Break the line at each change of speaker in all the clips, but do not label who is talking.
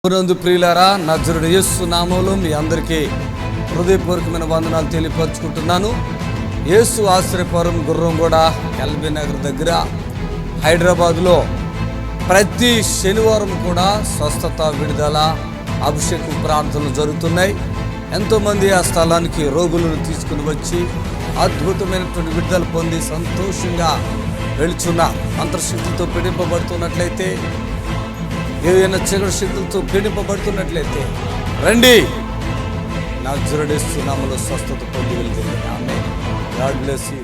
నందు ప్రియులారా, నజరుడు యేసు నామములో మీ అందరికీ హృదయపూర్వకమైన వందనాలు తెలియపరుచుకుంటున్నాను. యేసు ఆశ్రయపురం గుర్రంగూడ ఎల్బీ నగర్ దగ్గర హైదరాబాద్లో ప్రతి శనివారం కూడా స్వస్థత, విడుదల, అభిషేకం ప్రార్థనలు జరుగుతున్నాయి. ఎంతోమంది ఆ స్థలానికి రోగులను తీసుకుని వచ్చి అద్భుతమైనటువంటి విడుదల పొంది సంతోషంగా వెళుచున్న అంతర్శక్తితో పీడింపబడుతున్నట్లయితే, ఏదైనా చీకటి శక్తులతో పీడింపబడుతున్నట్లయితే రండి, నజరుడు యేసు నామములో స్వస్థత పొంది వెళ్తుంది. Amen. God bless you.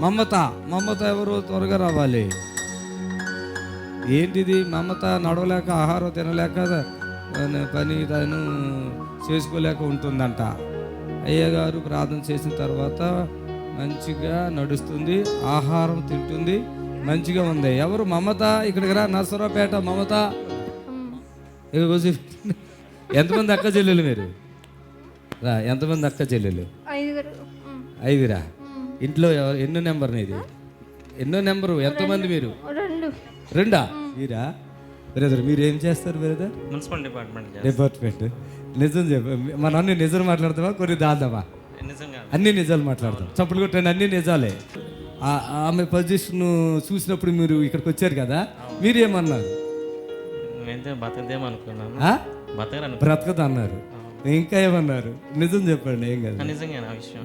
Mamata ఎవరు? త్వరగా రావాలి. ఏంటిది మమత? నడవలేక, ఆహారం తినలేక, పని తాను చేసుకోలేక ఉంటుందంట. అయ్యగారు ప్రార్థన చేసిన తర్వాత మంచిగా నడుస్తుంది, ఆహారం తింటుంది, మంచిగా ఉంది. ఎవరు? మమత. ఇక్కడికి రా, నర్సరావుపేట మమత. ఎంతమంది అక్క చెల్లెలు మీరు? రా, ఎంతమంది అక్క చెల్లెలు? ఐదురా. ఇంట్లో ఎన్నో నెంబర్ నీది? ఎన్నో నెంబరు? ఎంతమంది మీరు? రెండా? మీరా? బ్రదర్ మీరు ఏం చేస్తారు బ్రదర్?
Municipal
department. నిజం చెప్ప, మన అన్ని నిజం మాట్లాడతావా, కొన్ని దాదావా? అన్ని నిజాలు మాట్లాడతాం. చప్పుడు కొట్టండి, అన్ని నిజాలే. ఆమె పొజిషన్ చూసినప్పుడు మీరు ఇక్కడికి వచ్చారు కదా, మీరు ఏమన్నారు? బ్రతకదు అన్నారు. ఇంకా ఏమన్నారు? నిజం చెప్పండి. ఏం కదా,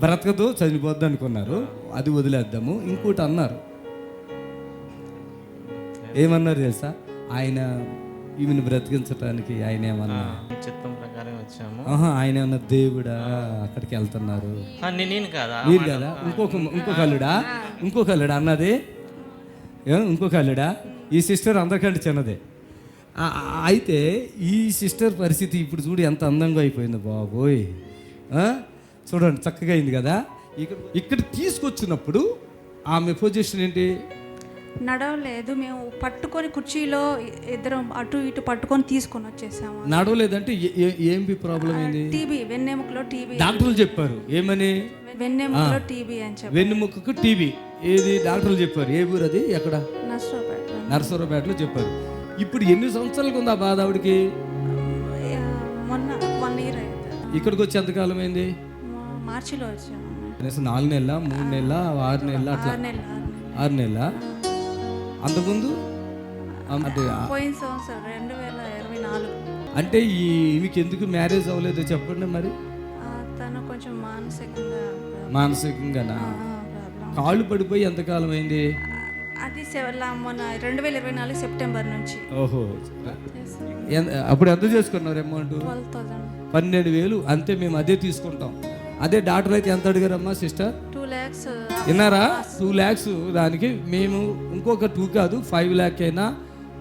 బ్రతకదు, చనిపోద్దు అనుకున్నారు. అది వదిలేద్దాము. ఇంకోటి అన్నారు. ఏమన్నారు తెలుసా? ఆయన ఈమెను బ్రతికించడానికి ఆయన ఏమన్నా
చిత్తం ప్రకారం వచ్చాము.
ఆయన ఏమన్నా దేవుడా? అక్కడికి వెళ్తున్నారు.
నేను కాదా?
మీరు కదా? ఇంకొక అల్లుడా అన్నది? ఇంకొక అల్లుడా? ఈ సిస్టర్ అందరికంటే చిన్నదే. అయితే ఈ సిస్టర్ పరిస్థితి ఇప్పుడు చూడు, ఎంత అందంగా అయిపోయింది బాబోయ్. చూడండి, చక్కగా అయింది కదా. ఇక్కడ తీసుకొచ్చినప్పుడు ఆమె పొజిషన్ ఏంటి?
నడవలేదు. మేము పట్టుకొని కుర్చీలో ఇద్దరం అటు ఇటు పట్టుకొని తీసుకొని వచ్చేసాము.
నడవలేదంటే ఏం ప్రాబ్లం అయింది?
టీబీ, వెన్నెముకలో టీబీ.
డాక్టర్లు చెప్పారు ఏమని?
వెన్నెముకలో టీబీ అని చెప్పారు.
వెన్నెముకకు టీబీ. ఏది డాక్టర్లు చెప్పారు? ఏ ఊరు అది? ఎక్కడ? నర్సరావుపేటలో చెప్పారు. ఇప్పుడు ఎన్ని సంవత్సరాలకు ఉంది ఆ బాధ ఆవిడకి?
మొన్న 1 year అయింది.
ఇక్కడికి వచ్చి ఎంతకాలం అయింది?
మార్చిలో వచ్చాము.
4 నెలల, 3 నెలల, 6 నెలల, అట్లా 6 నెలల. అంతకుముందు
పోయిన సంవత్సరం 2024.
అంటే ఈమెకి ఎందుకు మ్యారేజ్ అవ్వలేదు చెప్పండి మరి?
తను కొంచెం
మానసికంగానా? కాళ్ళు పడిపోయి ఎంతకాలం అయింది?
అది మొన్న 2024 సెప్టెంబర్ నుంచి.
ఓహో, అప్పుడు ఎంత చేసుకున్నారు అమౌంట్? 12,000. అంతే, మేము అదే తీసుకుంటాం. అదే డాక్టర్ అయితే ఎంత అడిగారమ్మా సిస్టర్?
2 lakhs.
విన్నారా? 2 lakhs. దానికి మేము ఇంకొక 2 కాదు, 5 lakh అయినా,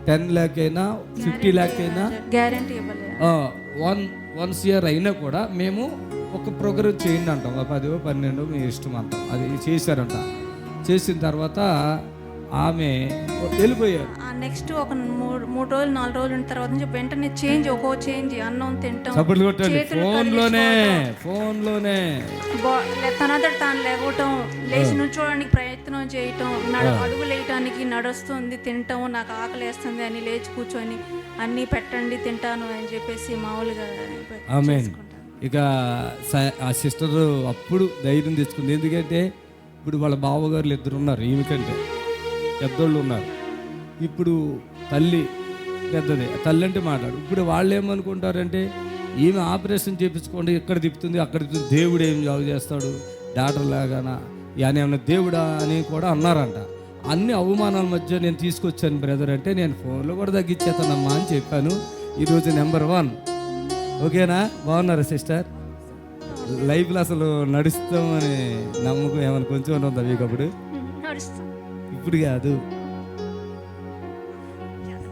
10 lakh అయినా, 50 lakh అయినా
గ్యారెంటీ ఇవ్వలేదు.
1 year అయినా కూడా మేము ఒక ప్రోగ్రామ్ చేయండి అంటాం. 10 12 మీ ఇష్టం అంటాం. అది చేశారంట. చేసిన తర్వాత ఆమె వెళ్ళిపోయారు.
నెక్స్ట్ ఒక 3 రోజులు 4 రోజులు ఉన్న తర్వాత నుంచి వెంటనే ఒక్కో చేంజ్, అన్నం తింటాం, ఫోన్లోనే తనంతట తాను లేవటం, లేచి నుంచోడానికి ప్రయత్నం చేయటం, అడుగులు వేయటానికి, నడుస్తుంది, తింటాం, నాకు ఆకలి వేస్తుంది అని లేచి కూర్చొని అన్నీ పెట్టండి తింటాను అని చెప్పేసి మామూలుగా.
ఇక ఆ సిస్టర్ అప్పుడు ధైర్యం తెచ్చుకుంది. ఎందుకంటే ఇప్పుడు వాళ్ళ బావగారులు 2 ఉన్నారు, ఈమెకంటే పెద్దోళ్ళు ఉన్నారు. ఇప్పుడు తల్లి పెద్దదే, తల్లి అంటే మాట్లాడు. ఇప్పుడు వాళ్ళు ఏమనుకుంటారంటే, ఈమె ఆపరేషన్ చేయించుకోండి, ఇక్కడ తిప్పుతుంది, అక్కడ తిప్పుతుంది, దేవుడు ఏం జాబ్ చేస్తాడు, డాక్టర్ లాగానా, అని ఏమన్నా దేవుడా అని కూడా అన్నారంట. అన్ని అవమానాల మధ్య నేను తీసుకొచ్చాను బ్రదర్ అంటే, నేను ఫోన్లో కూడా తగ్గించేస్తానమ్మా అని చెప్పాను. ఈరోజు నెంబర్ 1. ఓకేనా? బాగున్నారా సిస్టర్? లైఫ్లో అసలు నడుస్తామని నమ్మకం ఏమైనా కొంచెం ఉందా మీకు? అప్పుడు ఇప్పుడు కాదు.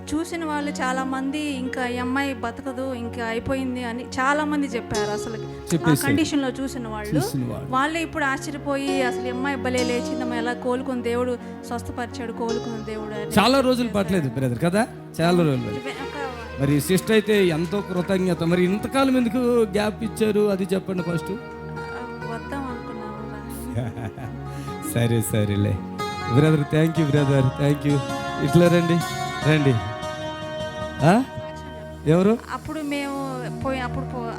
చూసిన వాళ్ళు చాలా మంది ఇంకా ఈ అమ్మాయి బతకదు, ఇంకా అయిపోయింది అని చాలా మంది చెప్పారు. అసలు ఆ కండిషన్ లో చూసిన వాళ్ళే ఇప్పుడు ఆశ్చర్యపోయి, అసలు అమ్మాయి భలే లేచిందమ్మా, ఎలా కోలుకుని దేవుడు స్వస్థపరిచాడు, కోలుకున్న దేవుడు.
చాలా రోజులు పట్టలేదు బ్రదర్ కదా, చాలా రోజులు. మరి సిస్టర్ అయితే ఎంతో కృతజ్ఞత. మరి ఇంతకాలం ఎందుకు గ్యాప్ ఇచ్చారు అది చెప్పండి ఫస్ట్.
వద్దాం అనుకున్నాము,
సరే సరేలే brother, thank you brother, thank you. ఇట్లా రండి రండి. ఎవరు?
అప్పుడు మేము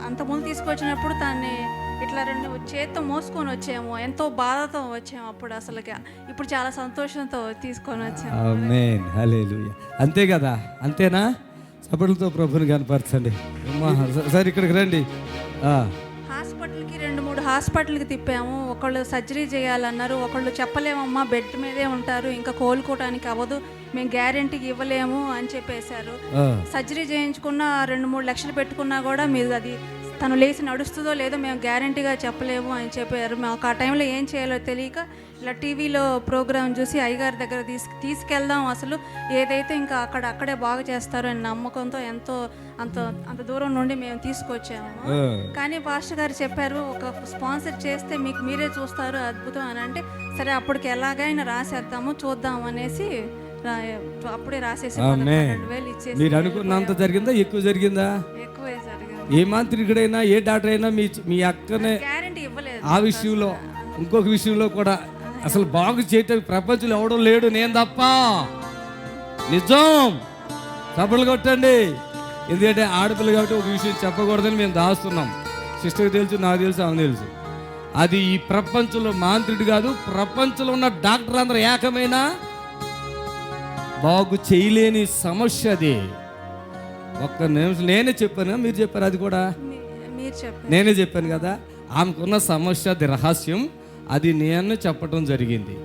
అంతకుముందు తీసుకొచ్చినప్పుడు దాన్ని ఇట్లా 2 చేత్తో మోసుకొని వచ్చాము, ఎంతో బాధతో వచ్చాము అప్పుడు. అసలుగా ఇప్పుడు చాలా సంతోషంతో తీసుకొని వచ్చాము.
ఆమేన్, హల్లెలూయా. అంతే కదా, అంతేనా? చప్పట్లతో ప్రభుని కనపరచండి. సరే ఇక్కడికి రండి.
హాస్పిటల్కి 2-3 హాస్పిటల్కి తిప్పాము. ఒకళ్ళు సర్జరీ చేయాలన్నారు, ఒకళ్ళు చెప్పలేమమ్మా బెడ్ మీదే ఉంటారు, ఇంకా కోలుకోవడానికి అవ్వదు, మేము గ్యారెంటీకి ఇవ్వలేము అని చెప్పేశారు. సర్జరీ చేయించుకున్న 2-3 లక్షలు పెట్టుకున్నా కూడా మీరు అది తను లేచి నడుస్తుందో లేదో మేము గ్యారెంటీగా చెప్పలేము అని చెప్పారు. మాకు ఆ టైంలో ఏం చేయాలో తెలియక ఇలా టీవీలో ప్రోగ్రాం చూసి అయ్యగారి దగ్గర తీసుకెళ్దాం, అసలు ఏదైతే ఇంకా అక్కడే బాగా చేస్తారు అని నమ్మకంతో అంత దూరం నుండి మేము తీసుకొచ్చాము. కానీ పాస్టర్ గారు చెప్పారు, ఒక స్పాన్సర్ చేస్తే మీకు మీరే చూస్తారు అద్భుతం అని. అంటే సరే అప్పటికి ఎలాగైనా రాసేద్దాము చూద్దాం అనేసి అప్పుడే రాసేసి 12,000 ఇచ్చేసి.
మీరు అనుకున్నంత జరిగిందా? ఎక్కువ జరిగిందా?
ఎక్కువే జరిగింది.
ఏ మాంత్రికుడైనా ఏ డాక్టర్ అయినా మీ అక్కనే
గ్యారెంటీ ఇవ్వలేదు
ఆ విషయంలో. ఇంకొక విషయంలో కూడా అసలు బాగు చేయటం ప్రపంచంలో ఎవడో లేడు, నేను తప్ప. నిజం, చప్పట్లు కొట్టండి. ఎందుకంటే ఆడపిల్ల కాబట్టి ఒక విషయం చెప్పకూడదని మేము దాస్తున్నాం. సిస్టర్కి తెలుసు, నాకు తెలుసు, ఆమె తెలుసు. అది ఈ ప్రపంచంలో మాంత్రుడు కాదు, ప్రపంచంలో ఉన్న డాక్టర్ అందరూ ఏకమైనా బాగు చేయలేని సమస్య అది. ఒక్క నిమిషం నేనే చెప్పాను, మీరు చెప్పారు, అది కూడా నేనే చెప్పాను కదా. ఆమెకున్న సమస్య, అది రహస్యం, అది నేను చెప్పడం జరిగింది.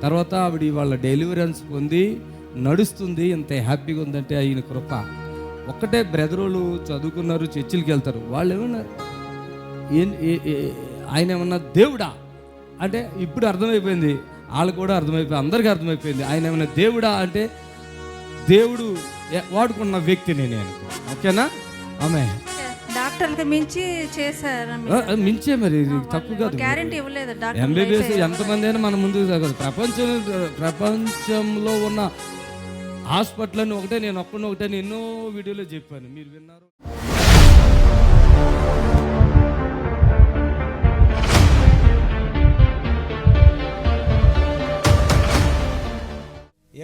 తర్వాత ఆవిడ వాళ్ళ డెలివరెన్స్ పొంది నడుస్తుంది. ఎంత హ్యాపీగా ఉందంటే ఆయన కృప. ఒక్కటే బ్రదరులు చదువుకున్నారు, చర్చిలకి వెళ్తారు. వాళ్ళు ఏమన్నారు, ఆయన ఏమన్నా దేవుడా అంటే ఇప్పుడు అర్థమైపోయింది, వాళ్ళు కూడా అర్థమైపోయింది, అందరికీ అర్థమైపోయింది. ఆయన ఏమైనా దేవుడా అంటే దేవుడు వాడుకున్న వ్యక్తిని నేను. ఓకేనా? ఆమె
డాక్టర్కి మించి చేశారు.
మించే మరి తప్పు కాదు.
గ్యారెంటీ ఇవ్వలేదు.
ఎంబీబీఎస్ ఎంతమంది అయినా మన ముందు ప్రపంచంలో ఉన్న హాస్పిటల్ అని ఒకటే, నేను ఒకటే ఎన్నో వీడియోలో చెప్పాను, మీరు విన్నారు.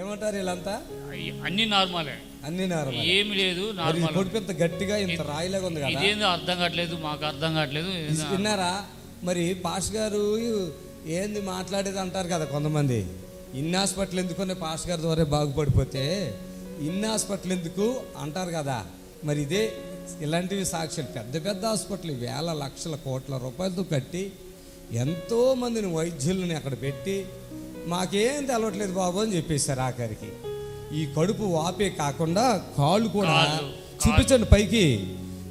ఏమంటారు వీళ్ళంతా?
అన్ని నార్మలే,
అన్ని నార్మల్,
ఏమి లేదు. నార్మల్
కొడుకు గట్టిగా ఇంత రాయిలాగా ఉంది కదా,
ఇదేందో అర్థం కావట్లేదు, మాకు అర్థం కావట్లేదు.
విన్నారా మరి? పాస్ గారు ఏంది మాట్లాడేది అంటారు కదా కొంతమంది. ఇన్ని హాస్పిటల్ ఎందుకునే పాస్ గారి ద్వారా బాగుపడిపోతే ఇన్ని హాస్పిటల్ ఎందుకు అంటారు కదా. మరి ఇదే ఇలాంటివి సాక్ష్యాలు. పెద్ద పెద్ద హాస్పిటల్ వేల లక్షల కోట్ల రూపాయలతో కట్టి ఎంతో మందిని వైద్యులని అక్కడ పెట్టి మాకేం తెలవట్లేదు బాబు అని చెప్పేశారు. ఆఖరికి ఈ కడుపు వాపే కాకుండా కాళ్ళు కూడా చూపించండి పైకి,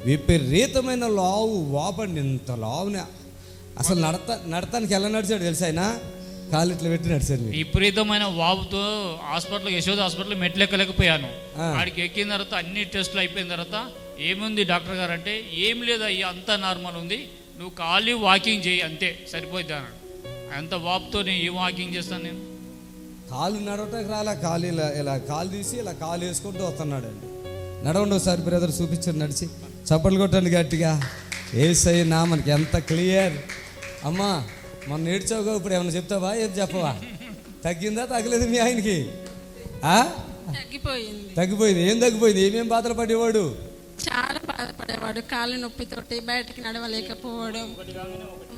విపరీతమైన లావు వాపండి. ఇంత లావునే అసలు నడతానికి ఎలా నడిచాడు తెలుసా? ఆయన కాళ్ళు ఇట్లా పెట్టి నడిచాడు.
విపరీతమైన వాపుతో హాస్పిటల్, యశోద హాస్పిటల్ మెట్లు ఎక్కలేకపోయాను. ఆడికి ఎక్కిన తర్వాత అన్ని టెస్టులు అయిపోయిన తర్వాత ఏముంది డాక్టర్ గారు అంటే, ఏం లేదు అయ్యా అంతా నార్మల్ ఉంది, నువ్వు ఖాళీ వాకింగ్ చేయి అంతే సరిపోద్ది అన్నాడు. అంత వాపుతో నేను ఏం వాకింగ్ చేస్తాను? నేను
కాళ్ళు నడవటానికి రాలే, కాలు ఇలా కాలు తీసి ఇలా కాలు వేసుకుంటూ వస్తున్నాడు అండి. నడవండి ఒకసారి బ్రదర్, చూపించండి నడిచి. చప్పట్లు కొట్టండి గట్టిగా. ఏసై నా మనకి ఎంత క్లియర్. అమ్మా మొన్న నేర్చావుగా, ఇప్పుడు ఏమన్నా చెప్తావా? ఏం చెప్పవా? తగ్గిందా తగ్గలేదు మీ ఆయనకి? తగ్గిపోయింది. ఏం తగ్గిపోయింది? ఏమేం బాధలు పడేవాడు?
చాలా బాధపడేవాడు. కాళ్ళు నొప్పితోటి బయటకి నడవలేకపోవడం,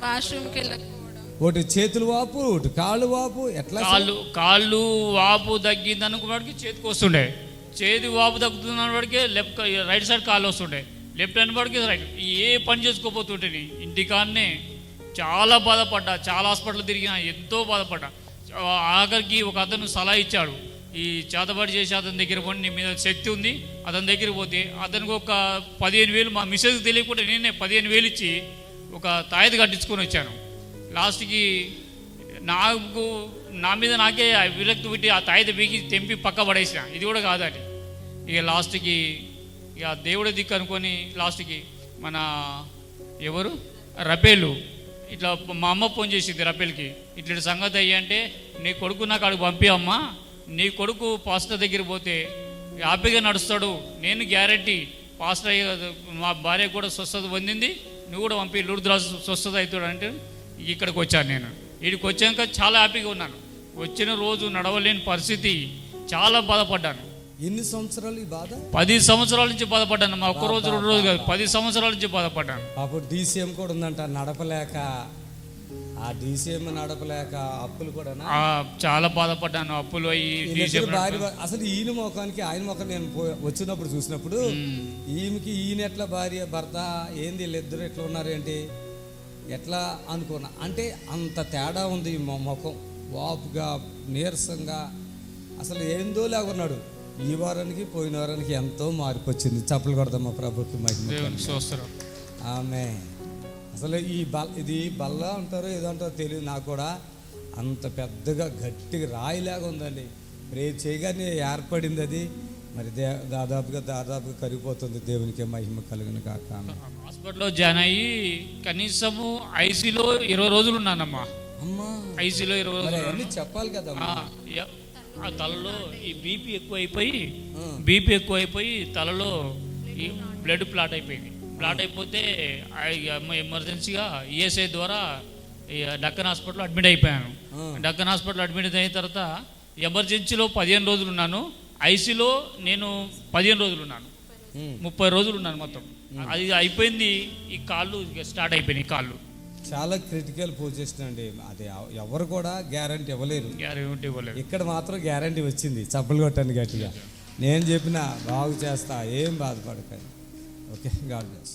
వాష్రూమ్కి వెళ్ళకపోవడం,
ఒకటి చేతులు వాపు, ఒకటి కాళ్ళు వాపు. ఎట్లా?
కాళ్ళు వాపు తగ్గింది అనుకున్నవాడికి చేతికి వస్తుండే, చేతి వాపు తగ్గుతుంది వాడికి రైట్ సైడ్ కాళ్ళు వస్తుండే, లెఫ్ట్ హ్యాండ్ వాడికి రైట్. ఏ పని చేసుకోపోతుంటే ఇంటికాన్నే చాలా బాధపడ్డా, చాలా హాస్పిటల్ తిరిగినా, ఎంతో బాధపడ్డా. ఆఖరికి ఒక అతను సలహా ఇచ్చాడు, ఈ చేతబడి చేసి అతని దగ్గర పోయి, నీ మీద శక్తి ఉంది, అతని దగ్గర పోతే అతనికి ఒక 15,000, మా మిస్సెస్కి తెలియకుండా నేనే 15,000 ఇచ్చి ఒక తాయెత్తు కట్టించుకొని వచ్చాను. లాస్ట్కి నాకు నా మీద నాకే విరక్తి పెట్టి ఆ తాయెత్తు బీకి తెంపి పక్క పడేసిన. ఇది కూడా కాదని ఇక లాస్ట్కి ఇక దేవుడే దిక్కు అనుకొని లాస్ట్కి మన ఎవరు రపేలు ఇట్లా మా అమ్మ ఫోన్ చేసింది రపేల్కి, ఇట్లా సంగతి అయ్యంటే నీ కొడుకు నాకు అడుగు పంపి అమ్మ, నీ కొడుకు పాస్టర్ దగ్గర పోతే హ్యాపీగా నడుస్తాడు, నేను గ్యారెంటీ పాస్టర్ మా భార్య కూడా స్వస్థత పొందింది, నువ్వు కూడా పంపి లూర్ద్రాసు స్వస్థత అవుతాడు అంటే ఇక్కడికి వచ్చాను నేను. వీడికి వచ్చాక చాలా హ్యాపీగా ఉన్నాను. వచ్చిన రోజు నడవలేని పరిస్థితి, చాలా బాధపడ్డాను.
ఎన్ని సంవత్సరాలు ఈ బాధ?
10 సంవత్సరాల నుంచి బాధపడ్డాను. మా ఒక్క రోజు 2 రోజులు కాదు, 10 సంవత్సరాల నుంచి బాధపడ్డాను.
అప్పుడు డీసీఎం కూడా ఉందంట, నడపలేక. ఆ డీసీఎం నడపలేక అప్పులు కూడా
చాలా బాధపడ్డాను. అప్పులు అయ్యి
భార్య అసలు ఈయన ముఖానికి ఆయన ముఖం నేను వచ్చినప్పుడు చూసినప్పుడు ఈయనకి ఈయన ఎట్లా భార్య భర్త ఏంది వీళ్ళిద్దరు ఎట్లా ఉన్నారేంటి ఎట్లా అనుకున్నా. అంటే అంత తేడా ఉంది ముఖం, వాపుగా నీరసంగా అసలు ఏందో లేకున్నాడు. ఈ వారానికి పోయిన వారానికి ఎంతో మార్పు వచ్చింది. చప్పలు కొడదాం మా ప్రభుత్వ మహిమ. ఆమె అసలు ఇది బల్ల అంటారో ఏదో అంటారో తెలియదు నాకు కూడా. అంత పెద్దగా గట్టిగా రాయిలాగా ఉందండి. ప్రేర్ చేయగానే ఏర్పడింది అది. మరి దాదాపుగా కరిగిపోతుంది. దేవునికి మహిమ కలుగును కాక.
హాస్పిటల్లో జాయిన్ అయ్యి కనీసము ఐసీలో 20 రోజులు ఉన్నానమ్మా.
అమ్మా
ఐసీలో 20 రోజులు
చెప్పాలి కదా.
ఆ తలలో ఈ బీపీ ఎక్కువైపోయి తలలో ఈ బ్లడ్ ప్లాట్ అయిపోయింది. ప్లాట్ అయిపోతే ఎమర్జెన్సీగా ఈఎస్ఐ ద్వారా డక్కన్ హాస్పిటల్లో అడ్మిట్ అయిపోయాను. డక్కన్ హాస్పిటల్ అడ్మిట్ అయిన తర్వాత ఎమర్జెన్సీలో 15 రోజులు ఉన్నాను. ఐసీలో నేను 15 రోజులు ఉన్నాను. 30 రోజులు ఉన్నాను మొత్తం. అది అయిపోయింది. ఈ కాళ్ళు స్టార్ట్ అయిపోయినాయి. కాళ్ళు
చాలా క్రిటికల్ పొజిషన్ అండి. అది ఎవరు కూడా గ్యారంటీ ఇవ్వలేరు. ఇక్కడ మాత్రం గ్యారంటీ వచ్చింది. చప్పలు కొట్టండి గట్టిగా. నేను చెప్పిన బాగు చేస్తా, ఏం బాధపడకండి. Okay, God bless.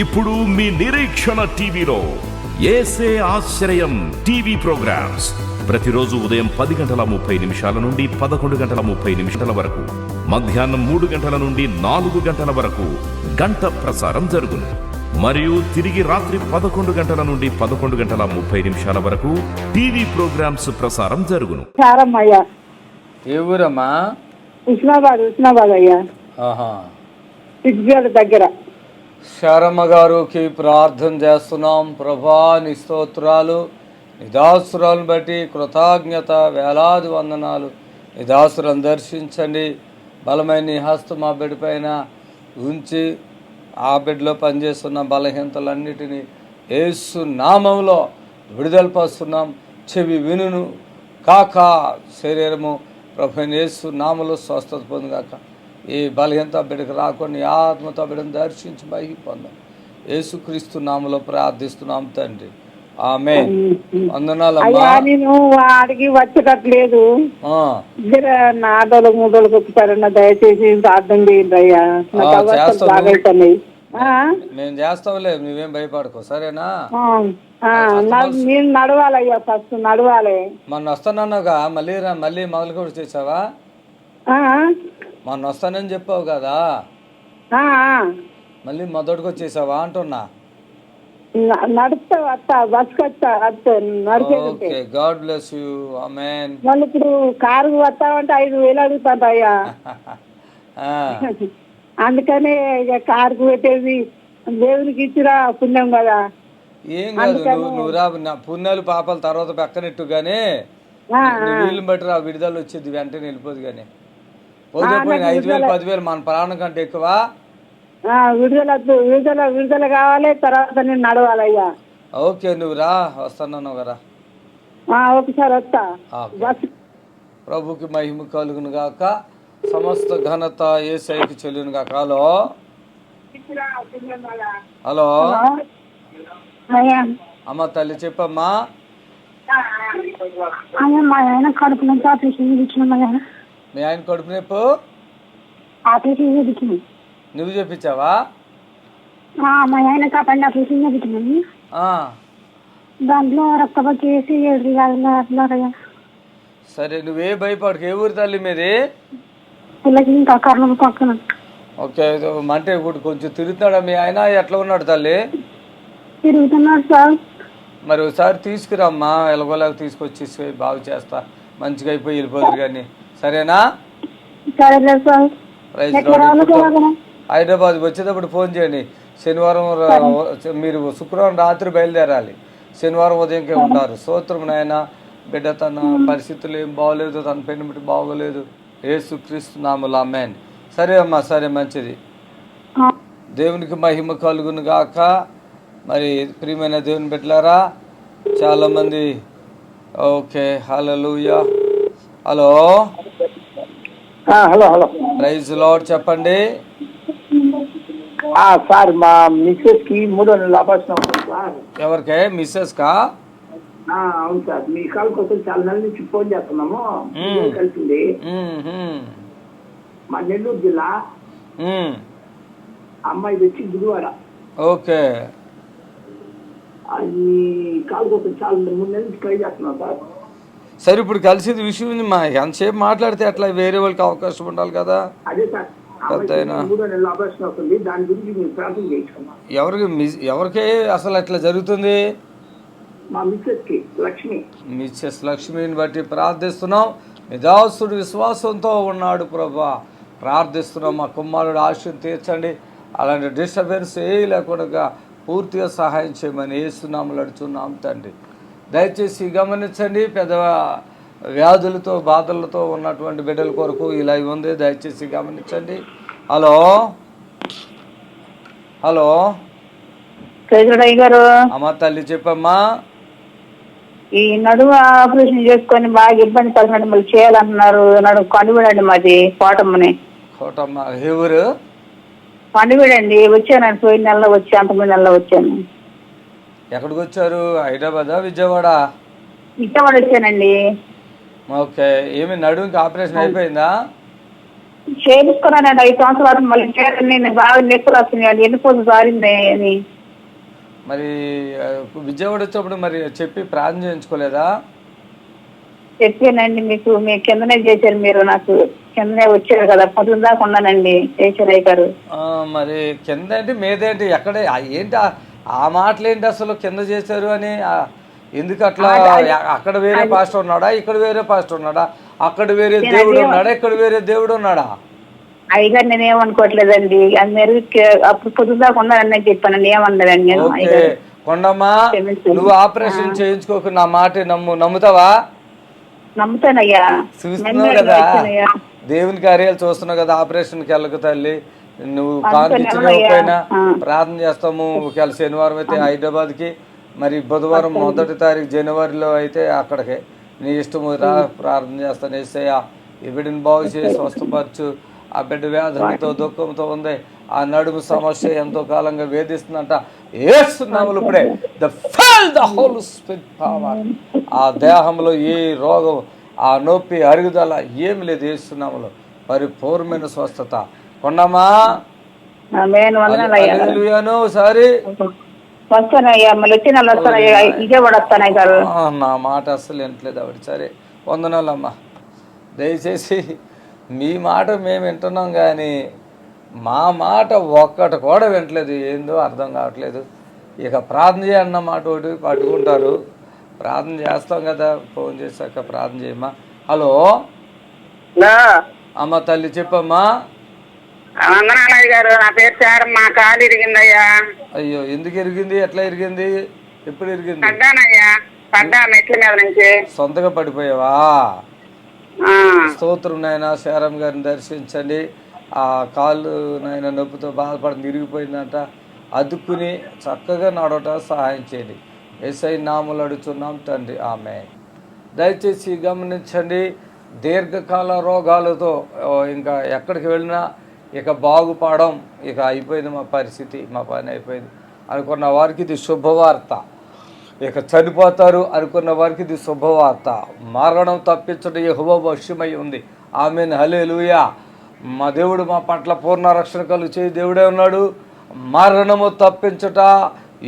ఇప్పుడు మీ నిరీక్షణ టీవీలో యేసే ఆశ్రయం టీవీ ప్రోగ్రామ్స్ ప్రతిరోజు ఉదయం 10:30 నుండి 11:30 వరకు, మధ్యాహ్నం 3 గంటల నుండి 4 గంటల వరకు గంట ప్రసారం జరుగును. మరియు తిరిగి రాత్రి 11 గంటల నుండి 11:30 వరకు టీవీ ప్రోగ్రామ్స్ ప్రసారం జరుగును.
ఏ ఊరమ్మా?
ఉస్మాబాద్ అయ్యా, దగ్గర.
శారమ్మ గారుకి ప్రార్థన చేస్తున్నాం. ప్రభా నీ స్తోత్రాలు, నీ దాసురాలను బట్టి కృతజ్ఞత, వేలాది వందనాలు. నీ దాసురాలను దర్శించండి. బలమైన నీ హస్తం మా బిడ్డ పైన ఉంచి ఆ బిడ్డలో పనిచేస్తున్న బలహీనతలన్నిటినీ యేసు నామములో విడుదల పరుస్తున్నాం. చెవి వినును కాక, శరీరము ప్రభు యేసు నామములో స్వస్థత పొందుగాక. ఈ బలహీనత బిడ్డకు రాకుండా ఆత్మతో బిడ్డను దర్శించి మహిమ పొందాం. యేసుక్రీస్తు నామములో ప్రార్థిస్తున్నాం తండ్రి, ఆమేన్. వందనాలమ్మా.
నేను వాడికి వచ్చేటట్లేదు. నాటోళ్ళకి 3 రోజులకు ఒకసారి దయచేసి ప్రార్థన చేయండి అయ్యా.
మేము చేస్తాంలే, నువ్వేం భయపడకు, సరేనా?
నేను నడవాలయ్యా, ఫస్ట్ నడవాలి.
మొన్న వస్తానన్నావుగా, మళ్ళీ మొదలు కూడా చేసావా? మొన్న వస్తానని చెప్పావు కదా, మళ్ళీ మొదటికి వచ్చేసావా అంటున్నా.
నడుస్తా వస్తా, బస్కి వస్తా.
ఓకే, గాడ్ బ్లెస్ యూ, ఆమేన్.
మళ్ళీ ఇప్పుడు కారు వస్తామంటే 5,000 అడుగుతాను అయ్యా. అందుకనే ఇక కారుకు పెట్టేది దేవునికి ఇచ్చిరా పుణ్యం కదా.
ఏం కాదు, నువ్వు రా. పుణ్యాలు పాపాలు తర్వాత పక్కనెట్టు గానీ వీళ్ళని బట్టి రా, విడుదల వచ్చేది వెంటనే వెళ్ళిపోదు. కానీ పోతే 5,000 10,000 మన ప్రాణం కంటే ఎక్కువ.
విడుదల కావాలి, తర్వాత నేను నడవాలయ్యా.
ఓకే, నువ్వు రా, వస్తాను కదా.
ఒకసారి వస్తా.
ప్రభుకి మహిమ కలుగును గాక, సమస్త ఘనత యేసయ్యకి చెల్లును గాక. హలో అమ్మ తల్లి, చెప్పమ్మా.
మా ఆయన కడుపు నొప్పి ఆపరేషన్ చేయించిన.
మీ ఆయన కడుపు నొప్పి
ఆపరేషన్ చేయించిన.
నువ్వు చెప్పించావా?
మా ఆయన కాపాడి ఆపరేషన్ చేయించినాను. దాంట్లో రక్తపోటు చేసి 7
సరే, నువ్వే భయపడకు. ఏ ఊరి తల్లి మీది?
పక్కన.
ఓకే, అంటే ఇప్పుడు కొంచెం తిరుగుతున్నాడా మీ ఆయన? ఎట్లా ఉన్నాడు తల్లి?
తిరుగుతున్నాడు సార్.
మరి ఒకసారి తీసుకురమ్మా, ఎలాగోలాగా తీసుకొచ్చి బాగు చేస్తా, మంచిగా అయిపోయి వెళ్ళిపోదురు కానీ, సరేనా? హైదరాబాద్ వచ్చేటప్పుడు ఫోన్ చేయండి. శనివారం మీరు శుక్రవారం రాత్రి బయలుదేరాలి, శనివారం ఉదయంకే ఉంటారు. స్తోత్రం నాయన. బిడ్డ తన పరిస్థితులు ఏం బాగోలేదు, తన పెన్ను బట్టి బాగోలేదు. యేసుక్రీస్తు నామములో ఆమేన్. సరే అమ్మా, సరే, మంచిది. దేవునికి మహిమ కలుగును గాక. మరి ప్రియమైన దేవుని బిడ్డలారా, చాలామంది okay, hallelujah. Hello,
hello hello
praise Lord, చెప్పండి.
సార్ మా మిస్సెస్ కి 3వ నెల ఆపరేషన్ అవుతుంది సార్.
ఎవరికే? మిస్సెస్ కా?
అవును సార్, మీ కాల్ కోసం చాలా నెలల నుంచి ఫోన్ చేస్తున్నాము. కలిసింది మా నెల్లూరు జిల్లా, అమ్మాయి వచ్చి గురువాడ.
ఓకే,
అది కాల్ కోసం చాలా 3 నెలల నుంచి ట్రై చేస్తున్నాం సార్.
సరే, ఇప్పుడు కలిసింది విషయం ఉంది. మా ఎంతసేపు మాట్లాడితే అట్లా వేరే వాళ్ళకి అవకాశం ఉండాలి కదా.
అదే సార్,
పెద్దయినా
3వ నెల ఆపరేషన్ అవుతుంది, దాని గురించి మేము ప్రార్థన చేయించుకున్నాం.
ఎవరికే అసలు అట్లా జరుగుతుంది?
మా మిస్సెస్ కి లక్ష్మి.
మిస్సెస్ లక్ష్మిని బట్టి ప్రార్థిస్తున్నాం. మీ దాసుడు విశ్వాసంతో ఉన్నాడు ప్రభా, ప్రార్థిస్తున్నాం. మా కుమారుడు ఆశను తీర్చండి, అలాంటి డిస్టర్బెన్స్ ఏ లేకుండా పూర్తిగా సహాయం చేయమని యేసునామములో అడుగుతున్నాం తండ్రి. దయచేసి గమనించండి, పెద్ద వ్యాధులతో బాధలతో ఉన్నటువంటి బిడ్డల కొరకు ఇలా ఉంది, దయచేసి గమనించండి. హలో హలో
గారు,
అమ్మ తల్లి, చెప్పమ్మా.
ఈ నడుము ఆపరేషన్ చేసుకొని బాగా ఇబ్బంది పడుతున్నాడు, మళ్ళీ చేయాలంటున్నారు. నడుము కండుబడండి, మాది కోటమ్మని.
కోటమ్మ ఎవరు?
పండుగండి, వచ్చాను పోయిన నెలలో వచ్చి, అంతకుముందు నెలలో వచ్చాను.
ఎక్కడికి వచ్చారు? హైదరాబాదా, విజయవాడ?
విజయవాడ వచ్చానండి.
ఓకే, ఏమి నడుముకి ఆపరేషన్ అయిపోయిందా?
చేయించుకున్నానండి 5 సంవత్సరాలు, మళ్ళీ చేయాలని బాగా నొప్పులు వస్తున్నాయండి, ఎన్నిపోతు సారింది అని.
మరి విజయవాడ వచ్చినప్పుడు మరి చెప్పి ప్రార్థన చేయించుకోలేదా?
చెప్పానండి, మీకు మీ కిందనే చేశారు, మీరు నాకు కిందనే వచ్చారు కదా, పొద్దున దాకా ఉన్నానండి చేశారు గారు.
మరి కింద ఏంటి మీదేంటి ఎక్కడే ఏంటి ఆ మాటలు ఏంటి అసలు? కింద చేశారు అని ఎందుకు అట్లా? అక్కడ వేరే పాస్టర్ ఉన్నాడా, ఇక్కడ వేరే పాస్టర్ ఉన్నాడా? అక్కడ వేరే దేవుడు ఉన్నాడా, ఇక్కడ వేరే దేవుడు ఉన్నాడా?
అయ్యగారు నేను ఏమనుకోవట్లేదండి, అది మీరు అప్పుడు పొద్దున దాకా ఉన్నానని చెప్పానండి, ఏమన్నదండి నేను.
కొండమ్మా, నువ్వు ఆపరేషన్ చేయించుకోకు, నా మాట నమ్ముతావా?
నమ్ముతానయ్యా.
చూస్తున్నావు కదా, దేవుని కార్యాలు చూస్తున్నావు కదా. ఆపరేషన్కి వెళ్ళకు తల్లి, నువ్వు కానిపించకపోయినా ప్రార్థన చేస్తాము. ఒకవేళ శనివారం అయితే హైదరాబాద్కి, మరి బుధవారం 1వ తారీఖు జనవరిలో అయితే అక్కడికి నీ ఇష్టము రా, ప్రార్థన చేస్తాను. యేసయ్య ఈ బిడ్డను బాగు చేసి స్వస్థపరచు. ఆ బిడ్డ వ్యాధులతో దుఃఖంతో ఉంది, ఆ నడుము సమస్య ఎంతో కాలంగా వేధిస్తుందంట. యేసునామములో ఇప్పుడే ద హోల్ స్పిరిట్ పవర్, ఆ దేహంలో ఏ రోగం, ఆ నొప్పి, అరుగుదల ఏమి లేదు. యేసునామములో పరిపూర్ణమైన స్వస్థత. కొండమ్మా, సారీ
వస్తానయ్యా, మళ్ళీ వచ్చి నెల వస్తానయ్యా, విజయవాడ వస్తానయ్య గారు.
నా మాట అస్సలు వింటలేదు ఆవిడ. సరే, వందనాలమ్మా. దయచేసి మీ మాట మేము వింటున్నాం కానీ మా మాట ఒక్కటి కూడా వింటలేదు, ఏందో అర్థం కావట్లేదు. ఇక ప్రార్థన చేయన్న మాట ఒకటి పట్టుకుంటారు. ప్రార్థన చేస్తాం కదా, ఫోన్ చేశాక ప్రార్థన చేయమ్మా. హలో అమ్మ తల్లి, చెప్పమ్మా.
వందనాలయ్య గారు, నా పేరు శారమ్మ. కాలు ఇరిగిందయ్యా.
అయ్యో, ఎందుకు ఇరిగింది? ఎట్లా ఇరిగింది? ఎప్పుడు ఇరిగింది?
పడ్డానయ్యా, పడ్డా మెట్ల మీద నుంచి.
సొంతగా పడిపోయావా? స్తోత్రం నాయన. శారమ్మ గారిని దర్శించండి. ఆ కాళ్ళు నాయన నొప్పితో బాధపడి ఇరిగిపోయిందంట, అదుక్కుని చక్కగా నడవట సహాయం చేయండి. యేసయ్య నామములో అడుగుతున్నాం తండ్రి, ఆమేన్. దయచేసి గమనించండి, దీర్ఘకాల రోగాలతో ఇంకా ఎక్కడికి వెళ్ళినా ఇక బాగుపడం, ఇక అయిపోయింది మా పరిస్థితి, మా పని అయిపోయింది అనుకున్న వారికి ఇది శుభవార్త. ఇక చనిపోతారు అనుకున్న వారికి ఇది శుభవార్త. మరణం తప్పించడం యెహోవా వశమై ఉంది. ఆమేన్, హల్లెలూయా. మా దేవుడు మా పట్ల పూర్ణ రక్షణ కలుగు దేవుడే ఉన్నాడు. మరణము తప్పించుట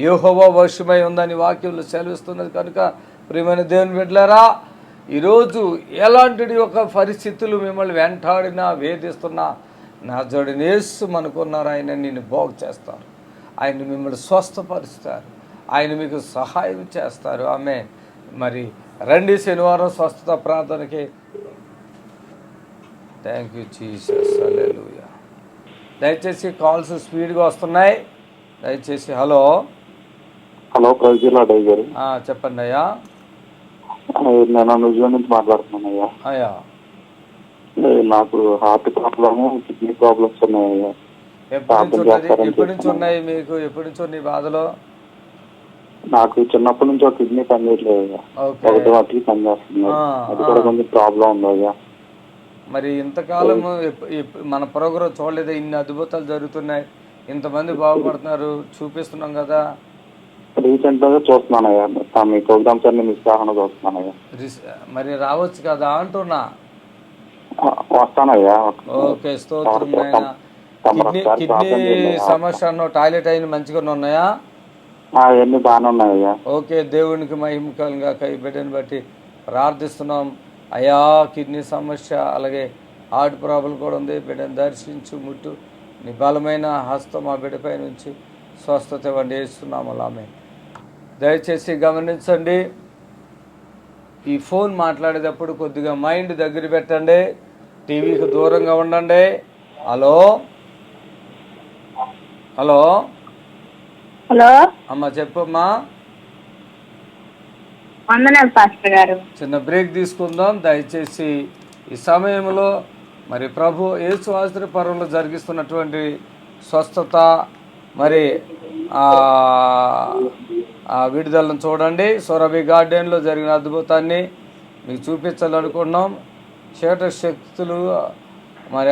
యెహోవా వశమై ఉందని వాక్యంలో సెలవిస్తున్నది. కనుక ప్రియమైన దేవుని బిడ్డలారా, ఈరోజు ఎలాంటి ఒక పరిస్థితులు మిమ్మల్ని వెంటాడినా వేధిస్తున్నా, నా జోడిని యేసు మనకున్నారు. ఆయన నిన్ను బాగు చేస్తారు, ఆయన మిమ్మల్ని స్వస్థపరుస్తారు, ఆయన మీకు సహాయం చేస్తారు. ఆమె మరి రండి శనివారం స్వస్థత ప్రార్థనకి. థ్యాంక్ యూ జీసస్, హల్లెలూయా. దయచేసి కాల్స్ స్పీడ్గా వస్తున్నాయి, దయచేసి. హలో
ప్రెసిడెంట్ గారు,
చెప్పండి అయ్యా.
నేను న్యూజిలాండ్ నుంచి మాట్లాడుతున్నాను అయ్యా.
అయ్యా,
నాకు హార్ట్ ప్రాబ్లము, కిడ్నీ ప్రాబ్లమ్స్ ఉన్నాయ్యా.
ఎప్పటి నుంచి ఉన్నాయి మీకు? ఎప్పటి నుంచి ఉన్నాయి బాధలో?
నాకు చిన్నప్పటి నుంచి ఒక కిడ్నీ పని చేయట్లేదు అయ్యా.
ఓకే.
ఒకటి వాటికి పని చేస్తుంది. అది కూడా కొంచెం ప్రాబ్లం ఉంది అయ్యా.
మరి ఇంతకాలం మన ప్రోగ్రాం చూడలేదా? ఇన్ని అద్భుతాలు జరుగుతున్నాయి, ఇంతమంది బాగుపడుతున్నారు, చూపిస్తున్నాం కదా.
రీసెంట్ గా చూస్తున్నానయ్యా, మీ ప్రోగ్రామ్స్ అన్ని మిస్ కాకుండా చూస్తున్నానయ్యా.
మరి రావచ్చు కదా అంటున్నా.
వస్తానయ్యా.
ఓకే, స్తోత్రం నాయనా. కిడ్నీ సమస్య అన్న టాయిలెట్ అయిన మంచిగా ఉన్నాయా?
అవన్నీ బాగానే ఉన్నాయ్యా.
ఓకే, దేవునికి మహిమకరంగా బిడ్డని బట్టి ప్రార్థిస్తున్నాం అయ్యా. కిడ్నీ సమస్య అలాగే హార్ట్ ప్రాబ్లం కూడా ఉంది. బిడ్డను దర్శించు, ముట్టు, నీ బలమైన హస్తం ఆ బిడ్డపై నుంచి స్వస్థత ఇవ్వండి వేస్తున్నాము. ఆమె దయచేసి గమనించండి, ఈ ఫోన్ మాట్లాడేటప్పుడు కొద్దిగా మైండ్ దగ్గర పెట్టండి, టీవీకి దూరంగా ఉండండి. హలో హలో
హలో
అమ్మ, చెప్పమ్మా.
వందనాలు పాస్టర్ గారు.
చిన్న బ్రేక్ తీసుకుందాం దయచేసి. ఈ సమయంలో మరి ప్రభు యేసు ఆశ్రయపురంలో జరిగిస్తున్నటువంటి స్వస్థత మరి ఆ విడుదలను చూడండి. సొరబి గార్డెన్లో జరిగిన అద్భుతాన్ని మీకు చూపించాలనుకున్నాం. చీట శక్తులు మరి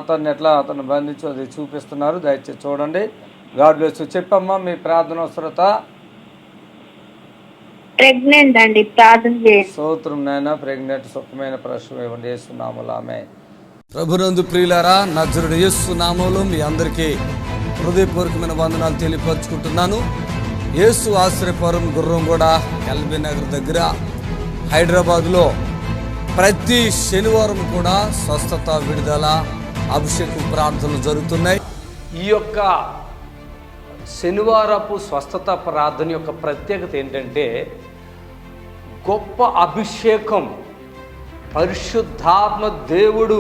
అతన్ని ఎట్లా అతను బంధించి అది చూపిస్తున్నారు. దయచేసి చూడండి. God bless. చెప్పమ్మా మీ ప్రార్థన అవసరత.
ప్రెగ్నెంట్ అండి, ప్రార్థన చేయండి.
స్తోత్రం నాయన. ప్రెగ్నెంట్ సుఖమైన ప్రసవం ఇవ్వండి యేసునామములో. ఆమేన్. ప్రభునందు ప్రియులారా, నజరుడు యేసు నామములో మీ అందరికీ హృదయపూర్వకమైన వందనాలు తెలియపరుచుకుంటున్నాను. యేసు ఆశ్రయపురం గుర్రంగూడ ఎల్బీ నగర్ దగ్గర హైదరాబాద్లో ప్రతి శనివారం కూడా స్వస్థత, విడుదల, అభిషేకం ప్రార్థనలు జరుగుతున్నాయి. ఈ యొక్క శనివారపు స్వస్థత ప్రార్థన యొక్క ప్రత్యేకత ఏంటంటే గొప్ప అభిషేకం. పరిశుద్ధాత్మ దేవుడు